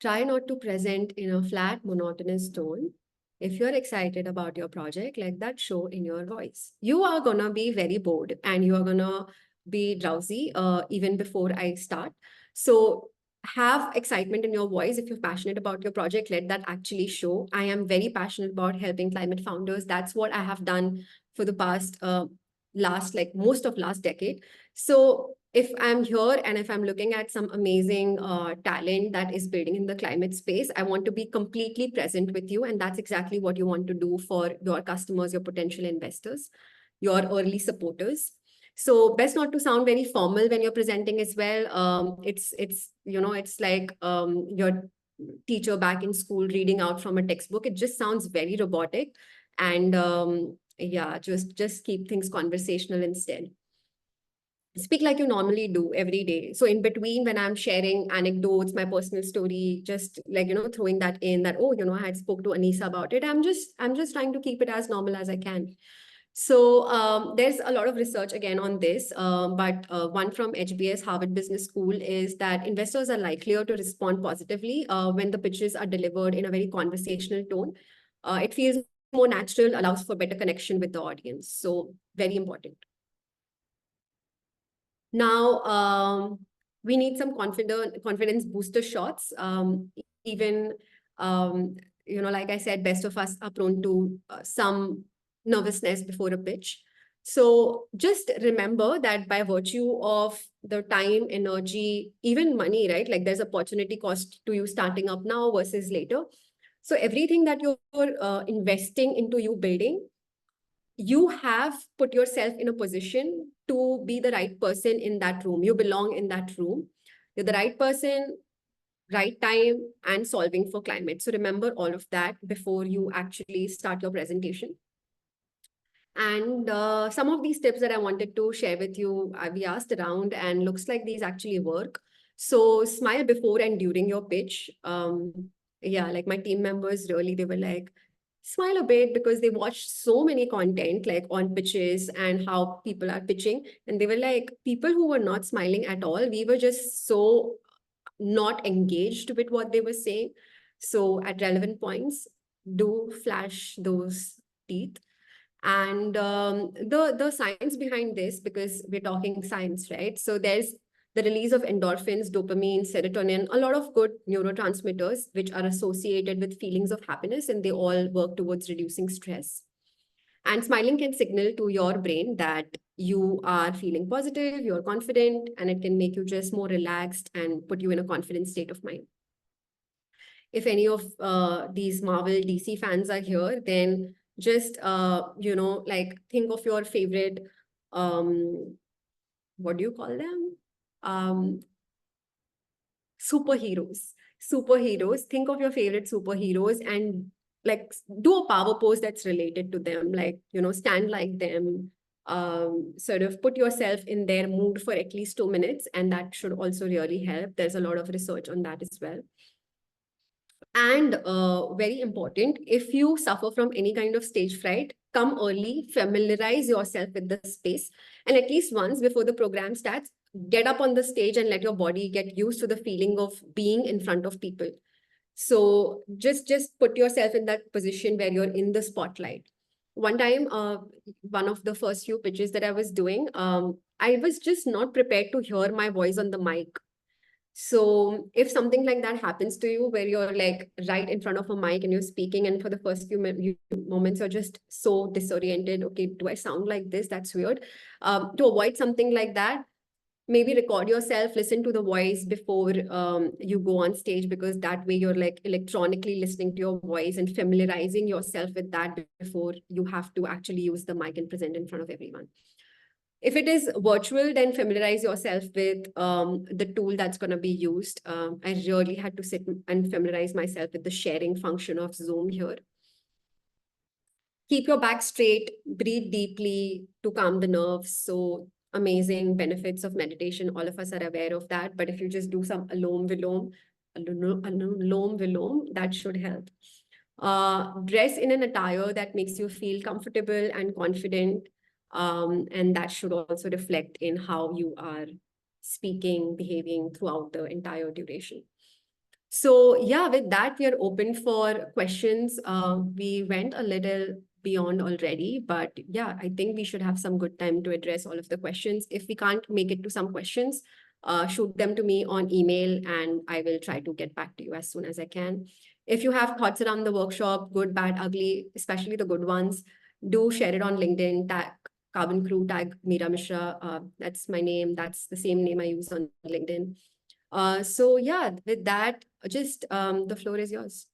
try not to present in a flat, monotonous tone. If you're excited about your project, let that show in your voice. You are gonna be very bored and you are gonna be drowsy even before I start. So have excitement in your voice. If you're passionate about your project, let that actually show. I am very passionate about helping climate founders. That's what I have done for the past most of last decade. So if I'm here and if I'm looking at some amazing talent that is building in the climate space, I want to be completely present with you. And that's exactly what you want to do for your customers, your potential investors, your early supporters. So best not to sound very formal when you're presenting as well. It's like your teacher back in school reading out from a textbook. It just sounds very robotic. And yeah, just keep things conversational instead. Speak like you normally do every day. So in between, when I'm sharing anecdotes, my personal story, just like, throwing that in that, oh, I had spoke to Anisa about it. I'm just trying to keep it as normal as I can. So there's a lot of research again on this, but one from HBS, Harvard Business School, is that investors are likelier to respond positively when the pitches are delivered in a very conversational tone. It feels more natural, allows for better connection with the audience. So very important. Now, we need some confidence booster shots. Even, like I said, best of us are prone to some nervousness before a pitch. So just remember that by virtue of the time, energy, even money, right? Like there's opportunity cost to you starting up now versus later. So everything that you're investing into you building, you have put yourself in a position to be the right person in that room. You belong in that room. You're the right person, right time, and solving for climate. So remember all of that before you actually start your presentation. And some of these tips that I wanted to share with you, we asked around and looks like these actually work. So smile before and during your pitch. Yeah, like my team members really, they were like, smile a bit because they watched so many content like on pitches and how people are pitching. And they were like, people who were not smiling at all, we were just so not engaged with what they were saying. So at relevant points, do flash those teeth. And the science behind this, because we're talking science, right? So there's the release of endorphins, dopamine, serotonin, a lot of good neurotransmitters, which are associated with feelings of happiness, and they all work towards reducing stress. And smiling can signal to your brain that you are feeling positive, you're confident, and it can make you just more relaxed and put you in a confident state of mind. if any of these Marvel DC fans are here, then just like think of your favorite what do you call them? Superheroes. Superheroes. Think of your favorite superheroes and like do a power pose that's related to them, like stand like them. Sort of put yourself in their mood for at least 2 minutes, and that should also really help. There's a lot of research on that as well. And very important, if you suffer from any kind of stage fright, come early, familiarize yourself with the space, and at least once before the program starts, get up on the stage and let your body get used to the feeling of being in front of people. So just put yourself in that position where you're in the spotlight. One time, one of the first few pitches that I was doing, I was just not prepared to hear my voice on the mic. So if something like that happens to you, where you're like right in front of a mic and you're speaking, and for the first few moments you're just so disoriented, okay, do I sound like this? That's weird. To avoid something like that, maybe record yourself, listen to the voice before you go on stage, because that way you're like electronically listening to your voice and familiarizing yourself with that before you have to actually use the mic and present in front of everyone. If it is virtual, then familiarize yourself with the tool that's going to be used. I really had to sit and familiarize myself with the sharing function of Zoom here. Keep your back straight, breathe deeply to calm the nerves. So amazing benefits of meditation. All of us are aware of that. But if you just do some alom vilom, that should help. Dress in an attire that makes you feel comfortable and confident. And that should also reflect in how you are speaking, behaving throughout the entire duration. So yeah, with that, we are open for questions. We went a little beyond already, but yeah, I think we should have some good time to address all of the questions. If we can't make it to some questions, shoot them to me on email and I will try to get back to you as soon as I can. If you have thoughts around the workshop, good, bad, ugly, especially the good ones, do share it on LinkedIn, tag Carbon Crew, tag Mira Mishra. That's my name. That's the same name I use on LinkedIn. So yeah, with that, just the floor is yours.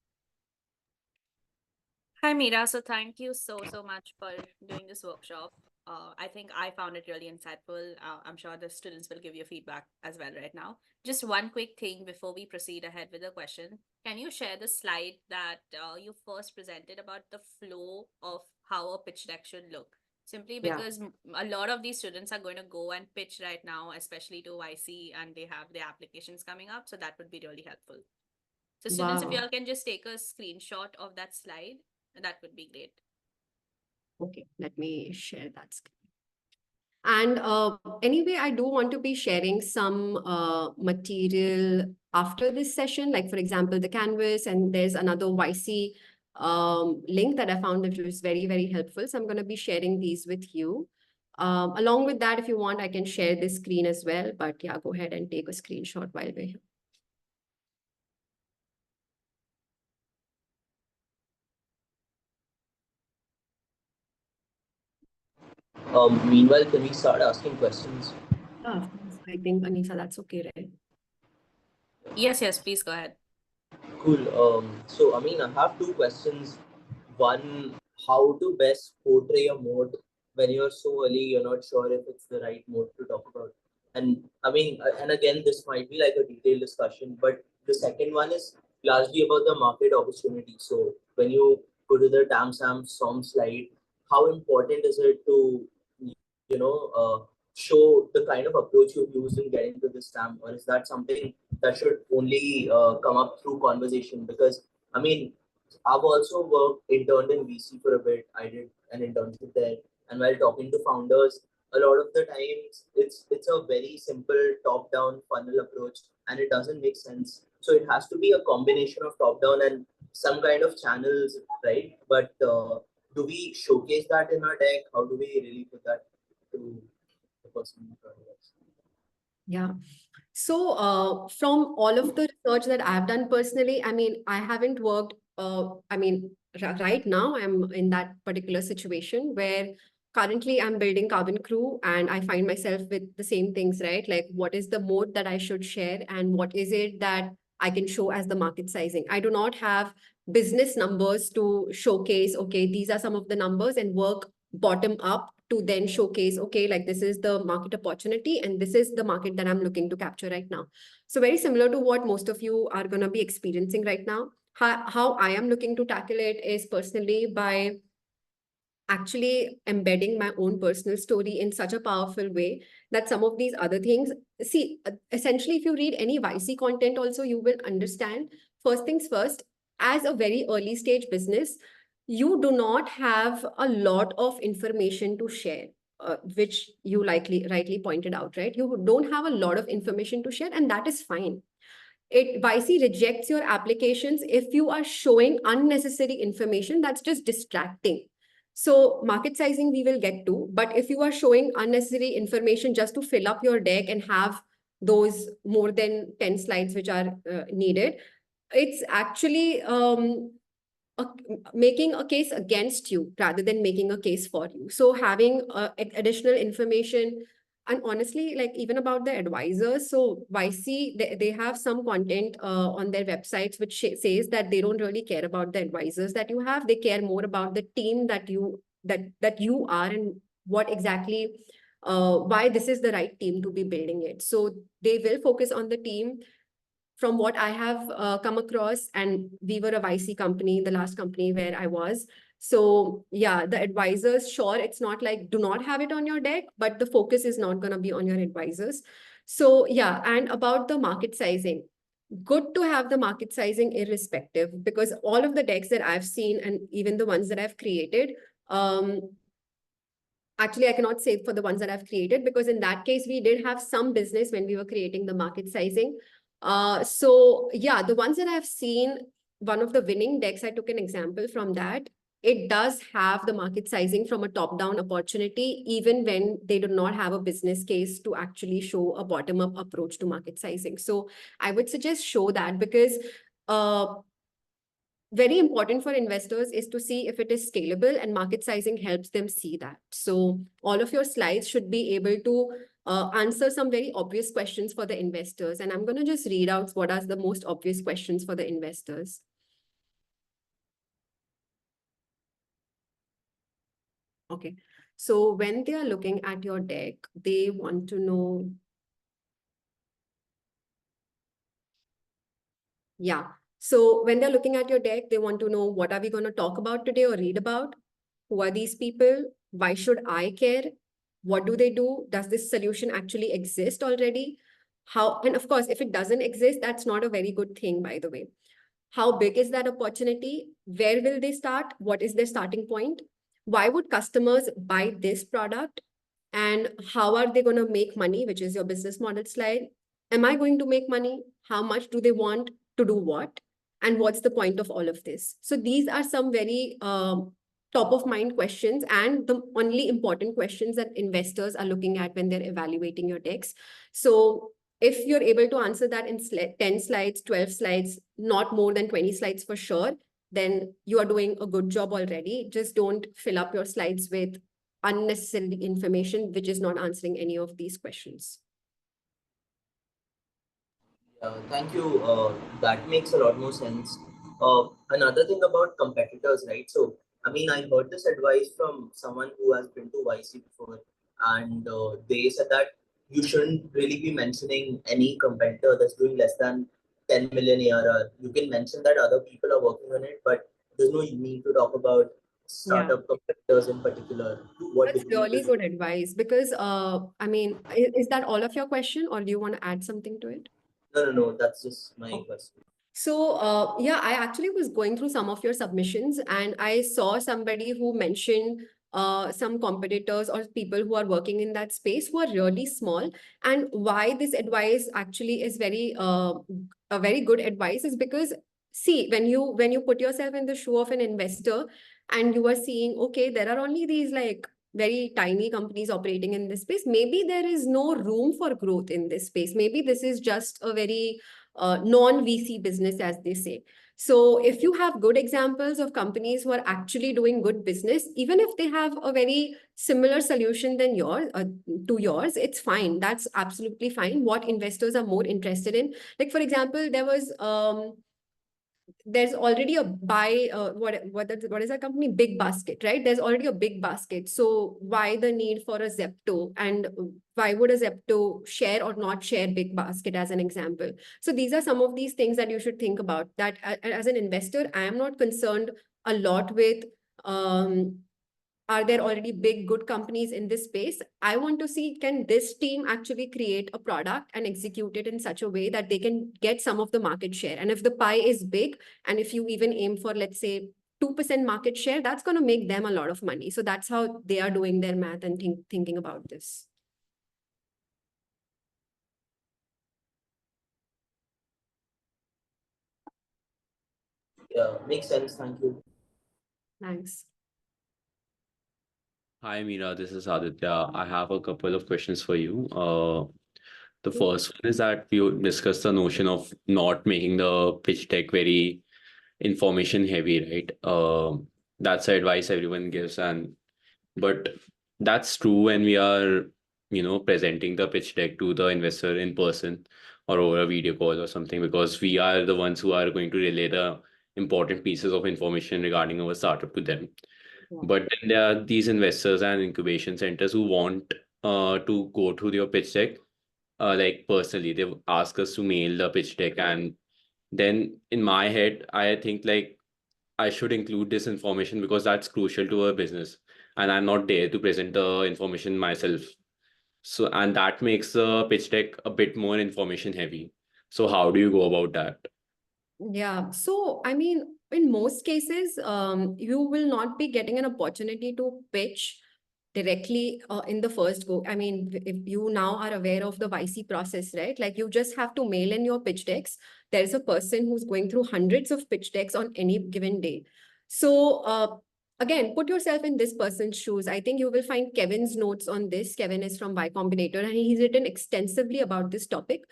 Hi, Mira. So thank you so much for doing this workshop. I think I found it really insightful. I'm sure the students will give you feedback as well right now. Just one quick thing before we proceed ahead with the question. Can you share the slide that you first presented about the flow of how a pitch deck should look? Simply Yeah. because a lot of these students are going to go and pitch right now, especially to YC, and they have their applications coming up. So that would be really helpful. So students, if Wow. y'all can just take a screenshot of that slide, that would be great. Okay, let me share that screen. And anyway, I do want to be sharing some material after this session, like for example, the Canvas, and there's another YC link that I found which was very, very helpful. So I'm going to be sharing these with you. Along with that, if you want, I can share this screen as well. But yeah, go ahead and take a screenshot while we're here. Meanwhile, can we start asking questions? Of course. I think, Anisa, that's okay, right? Yes, please go ahead. Cool. So, I mean, I have two questions. One, how to best portray a mode when you're so early, you're not sure if it's the right mode to talk about. And I mean, and again, this might be like a detailed discussion, but the second one is largely about the market opportunity. So, when you go to the TAM SOM slide, how important is it to, show the kind of approach you've used in getting to this TAM, or is that something that should only come up through conversation? Because I mean, I've also interned in VC for a bit. I did an internship there, and while talking to founders, a lot of the times it's a very simple top-down funnel approach, and it doesn't make sense. So it has to be a combination of top-down and some kind of channels, right? But do we showcase that in our deck? How do we really put that to the person in front of us? Yeah. So from all of the research that I've done personally, I mean, I haven't worked, right now I'm in that particular situation where currently I'm building Carbon Crew and I find myself with the same things, right? Like what is the mode that I should share and what is it that I can show as the market sizing. I do not have business numbers to showcase, okay, these are some of the numbers, and work bottom up to then showcase, okay, like this is the market opportunity and this is the market that I'm looking to capture right now. So very similar to what most of you are going to be experiencing right now. How I am looking to tackle it is personally by actually embedding my own personal story in such a powerful way that some of these other things, see, essentially, if you read any YC content also, you will understand, first things first, as a very early stage business, you do not have a lot of information to share. Which you rightly pointed out, right? You don't have a lot of information to share, and that is fine. YC rejects your applications if you are showing unnecessary information that's just distracting. So market sizing we will get to, but if you are showing unnecessary information just to fill up your deck and have those more than 10 slides which are needed, it's actually making a case against you rather than making a case for you. So having additional information, and honestly, like even about the advisors, so YC, they have some content on their websites which says that they don't really care about the advisors that you have. They care more about the team that you are, and what exactly why this is the right team to be building it. So they will focus on the team. From what I have come across, and we were a YC company, the last company where I was. So yeah, the advisors, sure, it's not like do not have it on your deck, but the focus is not going to be on your advisors. So yeah, and about the market sizing, good to have the market sizing irrespective, because all of the decks that I've seen and even the ones that I've created, actually, I cannot say for the ones that I've created, because in that case, we did have some business when we were creating the market sizing. So yeah, the ones that I've seen, one of the winning decks, I took an example from that. It does have the market sizing from a top-down opportunity, even when they do not have a business case to actually show a bottom-up approach to market sizing. So I would suggest show that, because very important for investors is to see if it is scalable, and market sizing helps them see that. So all of your slides should be able to answer some very obvious questions for the investors. And I'm going to just read out what are the most obvious questions for the investors. Okay. So when they are looking at your deck, they want to know. Yeah. So when they're looking at your deck, they want to know, what are we going to talk about today or read about? Who are these people? Why should I care? What do they do? Does this solution actually exist already? How, and of course, if it doesn't exist, that's not a very good thing, by the way. How big is that opportunity? Where will they start? What is their starting point? Why would customers buy this product? And how are they going to make money, which is your business model slide? Am I going to make money? How much do they want to do what? And what's the point of all of this? So these are some very top of mind questions, and the only important questions that investors are looking at when they're evaluating your decks. So if you're able to answer that in 10 slides, 12 slides, not more than 20 slides for sure, then you are doing a good job already. Just don't fill up your slides with unnecessary information, which is not answering any of these questions. Thank you. That makes a lot more sense. Another thing about competitors, right? So, I mean, I heard this advice from someone who has been to YC before, and they said that you shouldn't really be mentioning any competitor that's doing less than 10 million ARR. You can mention that other people are working on it, but there's no need to talk about startup competitors in particular. What That's degree really is good advice, because I mean, is that all of your question, or do you want to add something to it? No, that's just my question. So yeah, I actually was going through some of your submissions, and I saw somebody who mentioned some competitors or people who are working in that space who are really small. And why this advice actually is very a very good advice is because, see, when you put yourself in the shoe of an investor and you are seeing, okay, there are only these like very tiny companies operating in this space, maybe there is no room for growth in this space. Maybe this is just a very non-VC business, as they say. So if you have good examples of companies who are actually doing good business, even if they have a very similar solution than yours to yours, it's fine. That's absolutely fine. What investors are more interested in, like for example, there's already a what is that company? Big Basket, right? There's already a Big Basket. So why the need for a Zepto, and why would a Zepto share or not share Big Basket as an example? So these are some of these things that you should think about, that as an investor, I am not concerned a lot with are there already big, good companies in this space? I want to see, can this team actually create a product and execute it in such a way that they can get some of the market share? And if the pie is big, and if you even aim for, let's say, 2% market share, that's going to make them a lot of money. So that's how they are doing their math and thinking about this. Yeah, makes sense. Thank you. Thanks. Hi, Mira, this is Aditya. I have a couple of questions for you. The first one is that we discussed the notion of not making the pitch deck very information heavy, right? That's the advice everyone gives, but that's true when we are, presenting the pitch deck to the investor in person or over a video call or something, because we are the ones who are going to relay the important pieces of information regarding our startup to them. But then there are these investors and incubation centers who want to go through your pitch deck, like personally. They ask us to mail the pitch deck, and then in my head, I think like I should include this information because that's crucial to our business, and I'm not there to present the information myself. So, and that makes the pitch deck a bit more information heavy. So, how do you go about that? Yeah. So, I mean, in most cases, you will not be getting an opportunity to pitch directly in the first go. I mean, if you now are aware of the YC process, right? Like you just have to mail in your pitch decks. There's a person who's going through hundreds of pitch decks on any given day. So, again, put yourself in this person's shoes. I think you will find Kevin's notes on this. Kevin is from Y Combinator, and he's written extensively about this topic.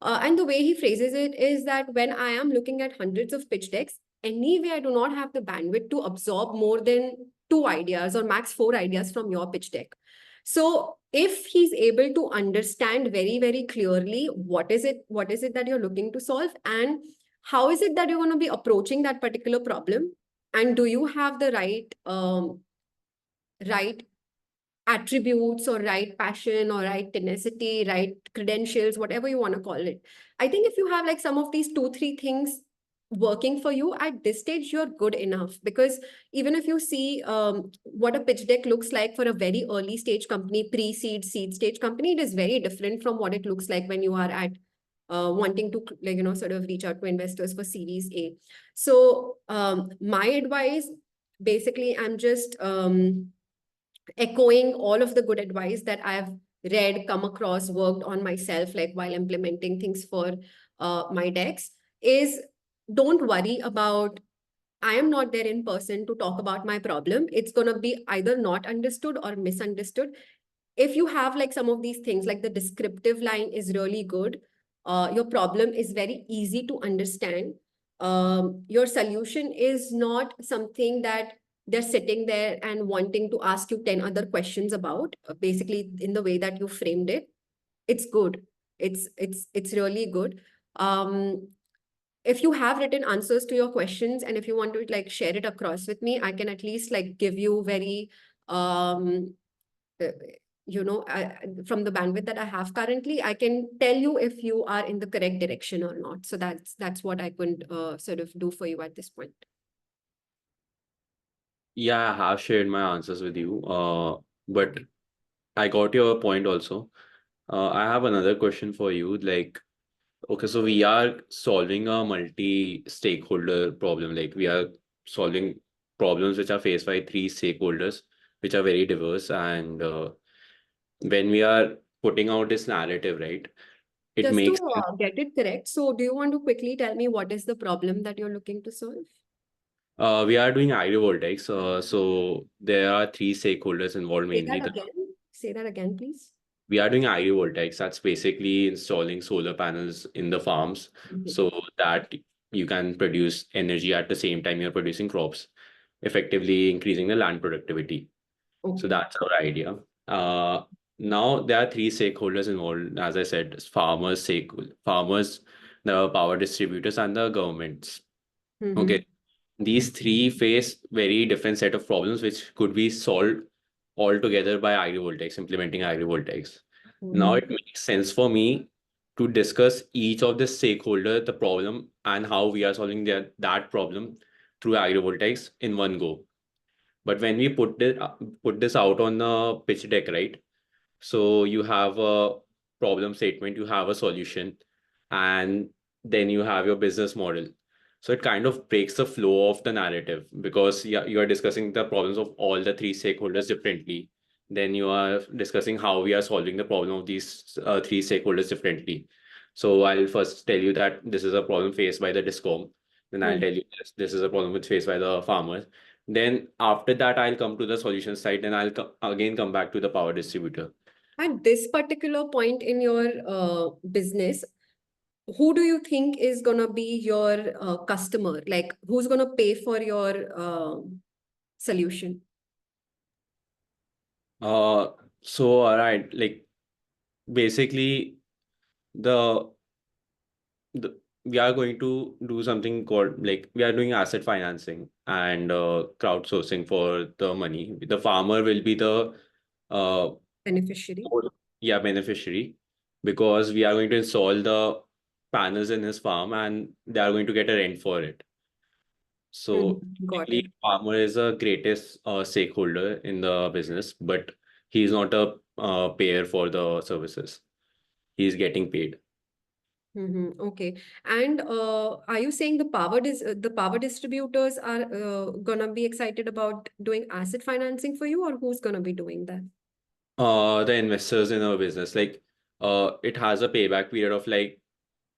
And the way he phrases it is that when I am looking at hundreds of pitch decks, anyway, I do not have the bandwidth to absorb more than 2 ideas or max 4 ideas from your pitch deck. So if he's able to understand very, very clearly what is it that you're looking to solve, and how is it that you're going to be approaching that particular problem, and do you have the right attributes or right passion or right tenacity, right credentials, whatever you want to call it. I think if you have like some of these 2, 3 things working for you at this stage, you're good enough. Because even if you see what a pitch deck looks like for a very early stage company, pre-seed, seed stage company, it is very different from what it looks like when you are at wanting to sort of reach out to investors for Series A. So my advice, basically, I'm just echoing all of the good advice that I've read, come across, worked on myself, like while implementing things for my decks, is don't worry about, I am not there in person to talk about my problem. It's going to be either not understood or misunderstood. If you have like some of these things, like the descriptive line is really good, your problem is very easy to understand, your solution is not something that they're sitting there and wanting to ask you 10 other questions about, basically in the way that you framed it, it's good. It's really good. If you have written answers to your questions, and if you want to like share it across with me, I can at least like give you very uh, from the bandwidth that I have currently, I can tell you if you are in the correct direction or not. So that's what I could sort of do for you at this point. Yeah, I have shared my answers with you, but I got your point also. I have another question for you. Like, okay, so we are solving a multi-stakeholder problem. Like, we are solving problems which are faced by 3 stakeholders, which are very diverse. And when we are putting out this narrative, right, it Just to makes sense. get it correct, so do you want to quickly tell me what is the problem that you're looking to solve? We are doing agrivoltaics. So there are 3 stakeholders involved Say mainly. that again. Say that again, please. We are doing agrivoltaics. That's basically installing solar panels in the farms, Mhm. so that you can produce energy at the same time you're producing crops, effectively increasing the land productivity. So Okay. that's our idea. Now there are three stakeholders involved, as I said, farmers, the power distributors, and the governments. Mhm. Okay. These three face very different set of problems which could be solved altogether by agrivoltaics, implementing agrivoltaics. Now Mhm. it makes sense for me to discuss each of the stakeholder, the problem, and how we are solving that problem through agrivoltaics in one go. But when we put this out on the pitch deck, right? So you have a problem statement, you have a solution, and then you have your business model. So it kind of breaks the flow of the narrative because you are discussing the problems of all the three stakeholders differently. Then you are discussing how we are solving the problem of these three stakeholders differently. So I'll first tell you that this is a problem faced by the discom. Then I'll Mhm. tell you this is a problem which faced by the farmers. Then after that, I'll come to the solution side. Then I'll again come back to the power distributor. At this particular point in your business, who do you think is gonna be your customer? Like, who's gonna pay for your solution? So all right, like basically the the we are going to do something called like we are doing asset financing and crowdsourcing for the money. The farmer will be the uh Beneficiary. beneficiary because we are going to install the panels in his farm and they are going to get a rent for it. So Got technically, it. farmer is the greatest stakeholder in the business, but he's not a payer for the services. He's getting paid. Okay. And are you saying the power distributors are gonna be excited about doing asset financing for you, or who's gonna be doing that? The investors in our business, like it has a payback period of like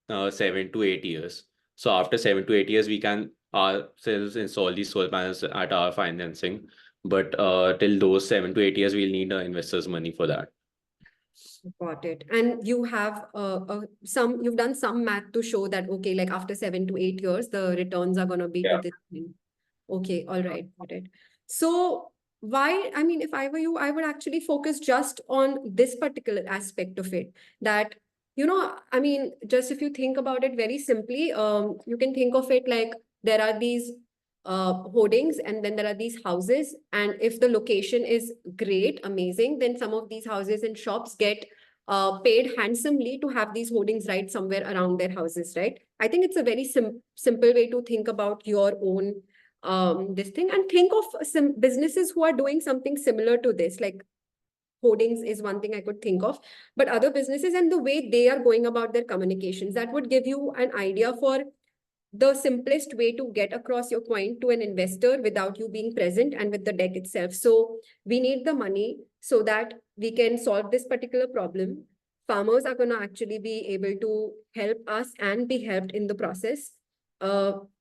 7 to 8 years. So after 7 to 8 years, we can ourselves install these solar panels at our financing. But till those 7 to 8 years, we'll need investors' money for that. Got it. And you have you've done some math to show that, okay, like after 7 to 8 years, the returns are gonna be to Yeah. this thing. Okay, all right, got it. So why, I mean, if I were you, I would actually focus just on this particular aspect of it. That, I mean, just if you think about it very simply, you can think of it like there are these hoardings and then there are these houses. And if the location is great, amazing, then some of these houses and shops get paid handsomely to have these hoardings right somewhere around their houses, right? I think it's a very simple way to think about your own this thing, and think of some businesses who are doing something similar to this, like hoardings is one thing I could think of, but other businesses and the way they are going about their communications, that would give you an idea for the simplest way to get across your point to an investor without you being present and with the deck itself. So we need the money so that we can solve this particular problem. Farmers are going to actually be able to help us and be helped in the process.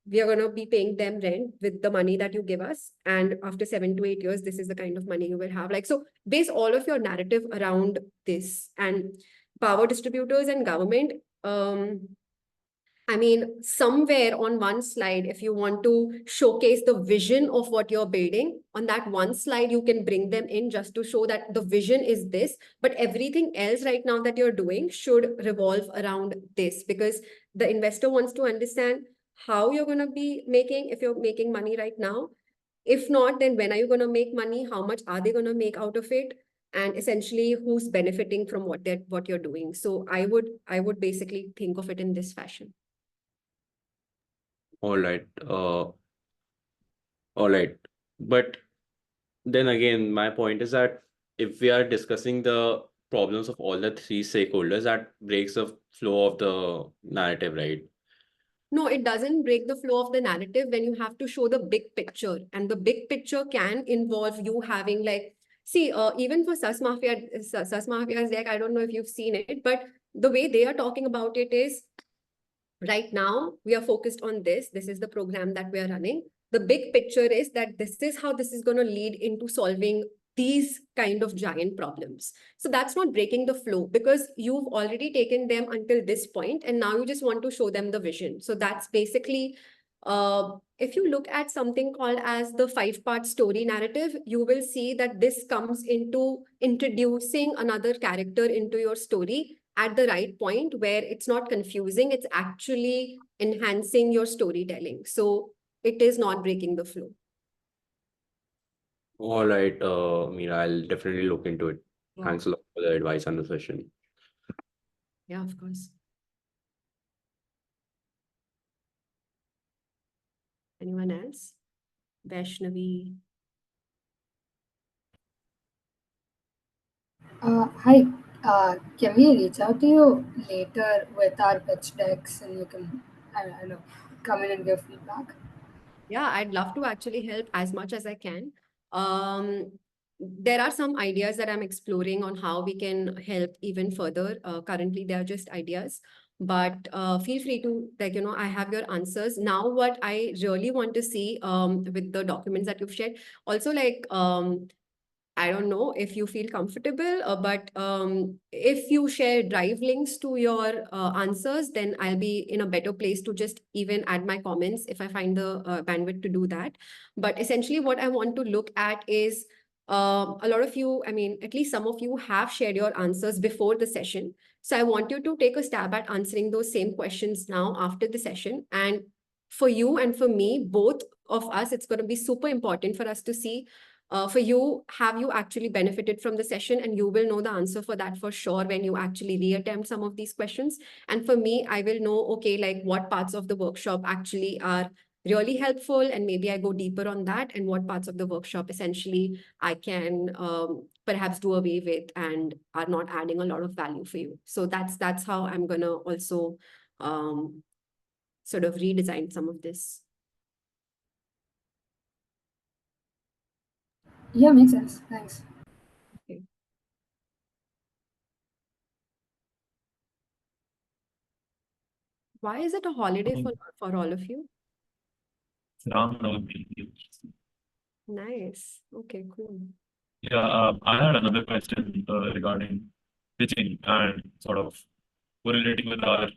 We are going to be paying them rent with the money that you give us. And after 7 to 8 years, this is the kind of money you will have. Like, so base all of your narrative around this. And power distributors and government, I mean, somewhere on one slide, if you want to showcase the vision of what you're building, on that one slide, you can bring them in just to show that the vision is this, but everything else right now that you're doing should revolve around this, because the investor wants to understand how you're going to be making, if you're making money right now. If not, then when are you going to make money? How much are they going to make out of it? And essentially who's benefiting from what you're doing. So I would basically think of it in this fashion. All right. All right. But then again, my point is that if we are discussing the problems of all the three stakeholders, that breaks the flow of the narrative, right? No, it doesn't break the flow of the narrative when you have to show the big picture. And the big picture can involve you having like, see, even for Sus Mafia's deck, I don't know if you've seen it, but the way they are talking about it is, right now we are focused on this. This is the program that we are running. The big picture is that this is how this is going to lead into solving these kind of giant problems. So that's not breaking the flow because you've already taken them until this point and now you just want to show them the vision. So that's basically, if you look at something called as the 5-part story narrative, you will see that this comes into introducing another character into your story at the right point where it's not confusing, it's actually enhancing your storytelling. So it is not breaking the flow. All right, Mira, I'll definitely look into it. Wow. Thanks a lot for the advice and the session. Yeah, of course. Anyone else? Vaishnavi. Hi. Can we reach out to you later with our pitch decks and you can, I don't know, come in and give feedback? Yeah, I'd love to actually help as much as I can. There are some ideas that I'm exploring on how we can help even further. Currently, they are just ideas, but feel free to, like, I have your answers. Now, what I really want to see with the documents that you've shared, also like, I don't know if you feel comfortable, but if you share drive links to your answers, then I'll be in a better place to just even add my comments if I find the bandwidth to do that. But essentially, what I want to look at is a lot of you, I mean, at least some of you have shared your answers before the session. So I want you to take a stab at answering those same questions now after the session. And for you and for me, both of us, it's going to be super important for us to see for you, have you actually benefited from the session? And you will know the answer for that for sure when you actually reattempt some of these questions. And for me, I will know, okay, like what parts of the workshop actually are really helpful. And maybe I go deeper on that and what parts of the workshop essentially I can perhaps do away with and are not adding a lot of value for you. So that's how I'm going to also sort of redesign some of this. Yeah, makes sense. Thanks. Okay. Why is it a holiday for all of you? It's Ram Navami. Nice. Okay, cool. Yeah, I had another question regarding pitching and sort of correlating with our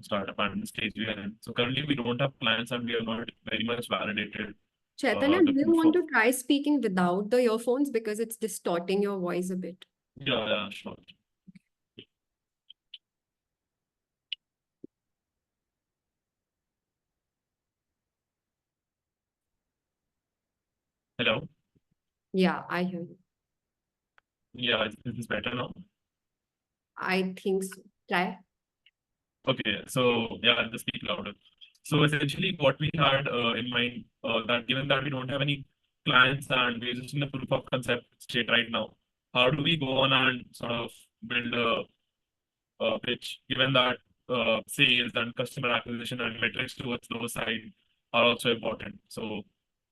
startup and the stage we are in. So currently we don't have clients and we are not very much validated Chaitanya, do the you proof want of. to try speaking without the earphones because it's distorting your voice a bit? Yeah, sure. Hello. Yeah, I hear you. Yeah, is this better now? I think so. Try. Okay, so yeah, I'll just speak louder. So essentially, what we had in mind that given that we don't have any clients and we're just in the proof of concept state right now, how do we go on and sort of build a pitch, given that sales and customer acquisition and metrics towards those side are also important. So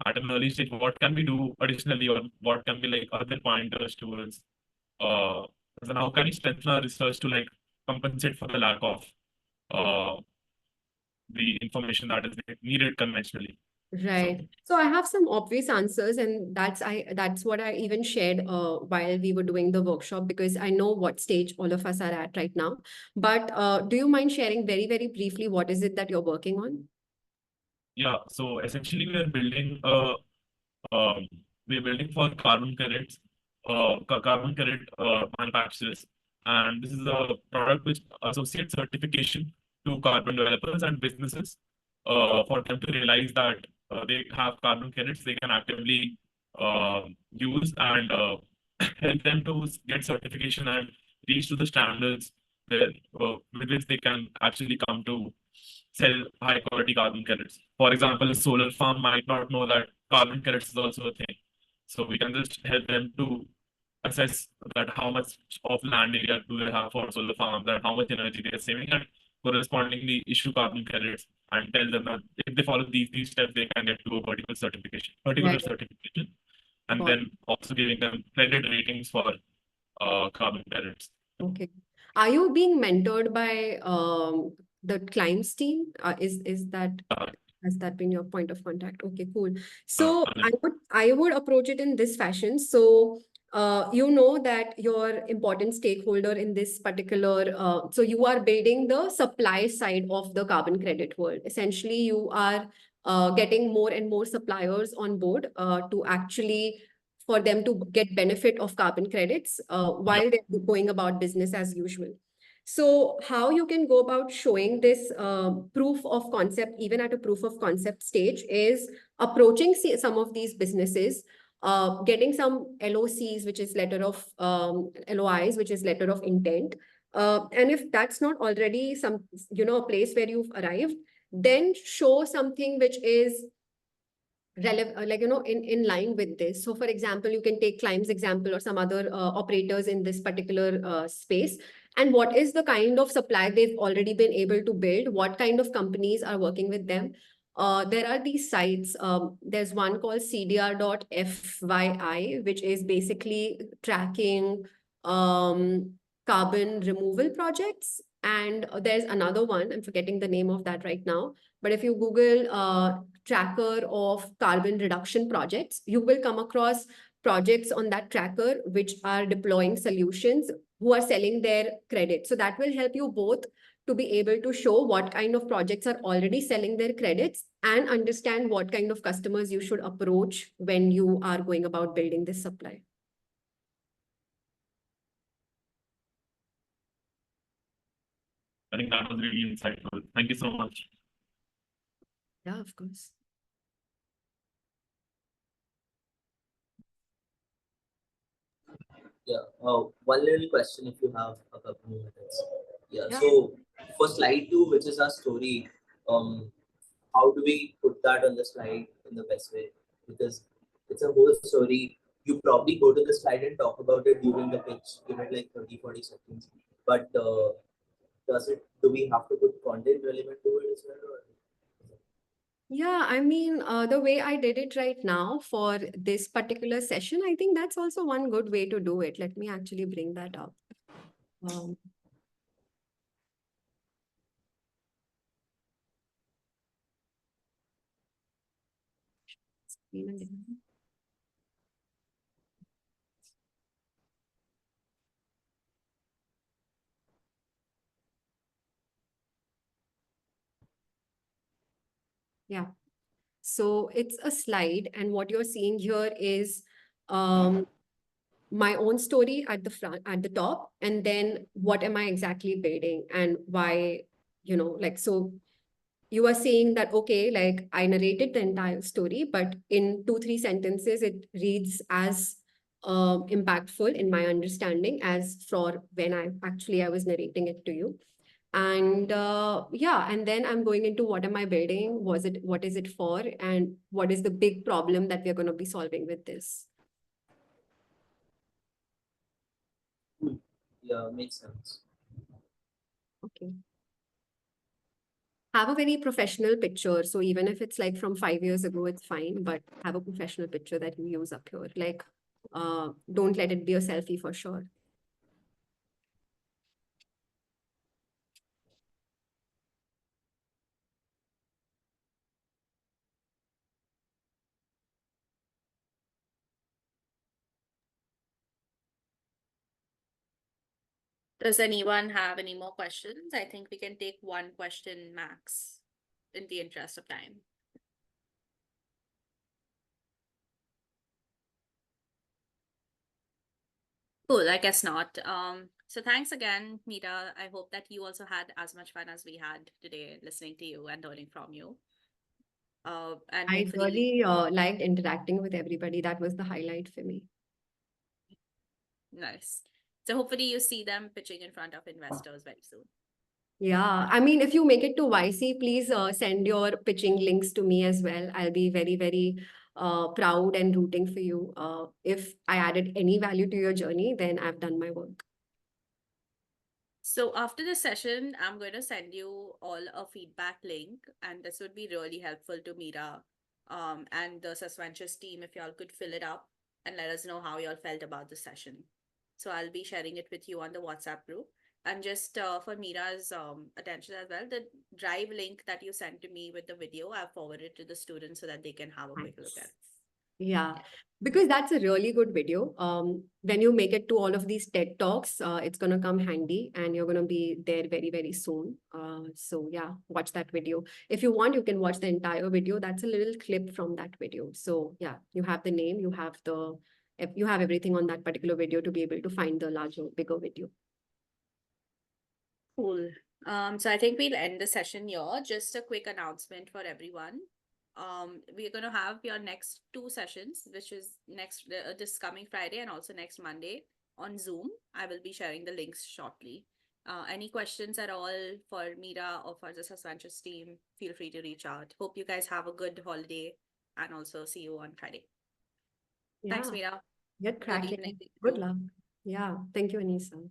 at an early stage, what can we do additionally, or what can be like other pointers towards and how can we strengthen our research to like compensate for the lack of uh, the information that is needed conventionally. Right. So I have some obvious answers, and that's what I even shared while we were doing the workshop because I know what stage all of us are at right now. But do you mind sharing very, very briefly what is it that you're working on? Yeah, so essentially we're building for carbon credits, carbon credit manufacturers, and this is a product which associates certification to carbon developers and businesses for them to realize that they have carbon credits they can actively use and help them to get certification and reach to the standards where, with which they can actually come to sell high quality carbon credits. For example, a solar farm might not know that carbon credits is also a thing. So we can just help them to assess that how much of land area do they have for solar farms and how much energy they are saving and correspondingly issue carbon credits and tell them that if they follow these steps, they can get to a particular Right. certification, and Got then also giving them credit ratings for carbon credits. Okay. Are you being mentored by the climbs team? Is that Uh, has that been your point of contact? Okay, cool. uh, So and I would approach it in this fashion. So you know that your important stakeholder in this particular, so you are building the supply side of the carbon credit world. Essentially, you are getting more and more suppliers on board to actually for them to get benefit of carbon credits while they're going about business as usual. So how you can go about showing this proof of concept, even at a proof of concept stage, is approaching some of these businesses, getting some LOCs, which is letter of LOIs, which is letter of intent. And if that's not already some, a place where you've arrived, then show something which is relevant, like, in line with this. So for example, you can take Climb's example or some other operators in this particular space. And what is the kind of supply they've already been able to build? What kind of companies are working with them? There are these sites. There's one called CDR.FYI, which is basically tracking carbon removal projects. And there's another one, I'm forgetting the name of that right now. But if you Google tracker of carbon reduction projects, you will come across projects on that tracker which are deploying solutions, who are selling their credit. So that will help you both to be able to show what kind of projects are already selling their credits and understand what kind of customers you should approach when you are going about building this supply. I think that was really insightful. Thank you so much. Yeah, of course. Yeah, one little question if you have a couple of minutes. Yeah, Yeah. so for slide 2, which is our story, how do we put that on the slide in the best way? Because it's a whole story. You probably go to the slide and talk about it during the pitch, give it like 30-40 seconds. But do we have to put content relevant to it as well? Or? Yeah, I mean, the way I did it right now for this particular session, I think that's also one good way to do it. Let me actually bring that up. Screen again. Yeah. So it's a slide, and what you're seeing here is my own story at the front, at the top, and then what am I exactly building and why, like, so you are saying that, okay, like I narrated the entire story, but in 2-3 sentences, it reads as impactful in my understanding as for when I was narrating it to you. And yeah, and then I'm going into what am I building? What is it for? And what is the big problem that we're going to be solving with this? Yeah, makes sense. Okay. Have a very professional picture. So even if it's like from 5 years ago, it's fine, but have a professional picture that you use up here. Like, don't let it be a selfie for sure. Does anyone have any more questions? I think we can take one question max in the interest of time. Cool, I guess not. So thanks again, Mira. I hope that you also had as much fun as we had today listening to you and learning from you. And I hopefully, really liked interacting with everybody. That was the highlight for me. nice. So hopefully you see them pitching in front of investors very soon. Yeah, I mean, if you make it to YC, please send your pitching links to me as well. I'll be very, very proud and rooting for you. If I added any value to your journey, then I've done my work. So after this session, I'm going to send you all a feedback link, and this would be really helpful to Mira and the Susventus team if y'all could fill it up and let us know how y'all felt about the session. So I'll be sharing it with you on the WhatsApp group. And just for Mira's attention as well, the Drive link that you sent to me with the video, I've forwarded to the students so that they can have a quick look at it. Yeah, because that's a really good video. When you make it to all of these TED Talks, it's gonna come handy and you're gonna be there very, very soon. So yeah, watch that video. If you want, you can watch the entire video. That's a little clip from that video. So yeah, you have the name, you have everything on that particular video to be able to find the larger, bigger video. Cool. So I think we'll end the session here. Just a quick announcement for everyone. We're going to have your next 2 sessions, which is this coming Friday and also next Monday on Zoom. I will be sharing the links shortly. Any questions at all for Mira or for the Susvanch's team, feel free to reach out. Hope you guys have a good holiday and also see you on Friday. Thanks, Yeah, Mira. get Good evening cracking. to Good you. luck. Yeah, thank you, Anisa.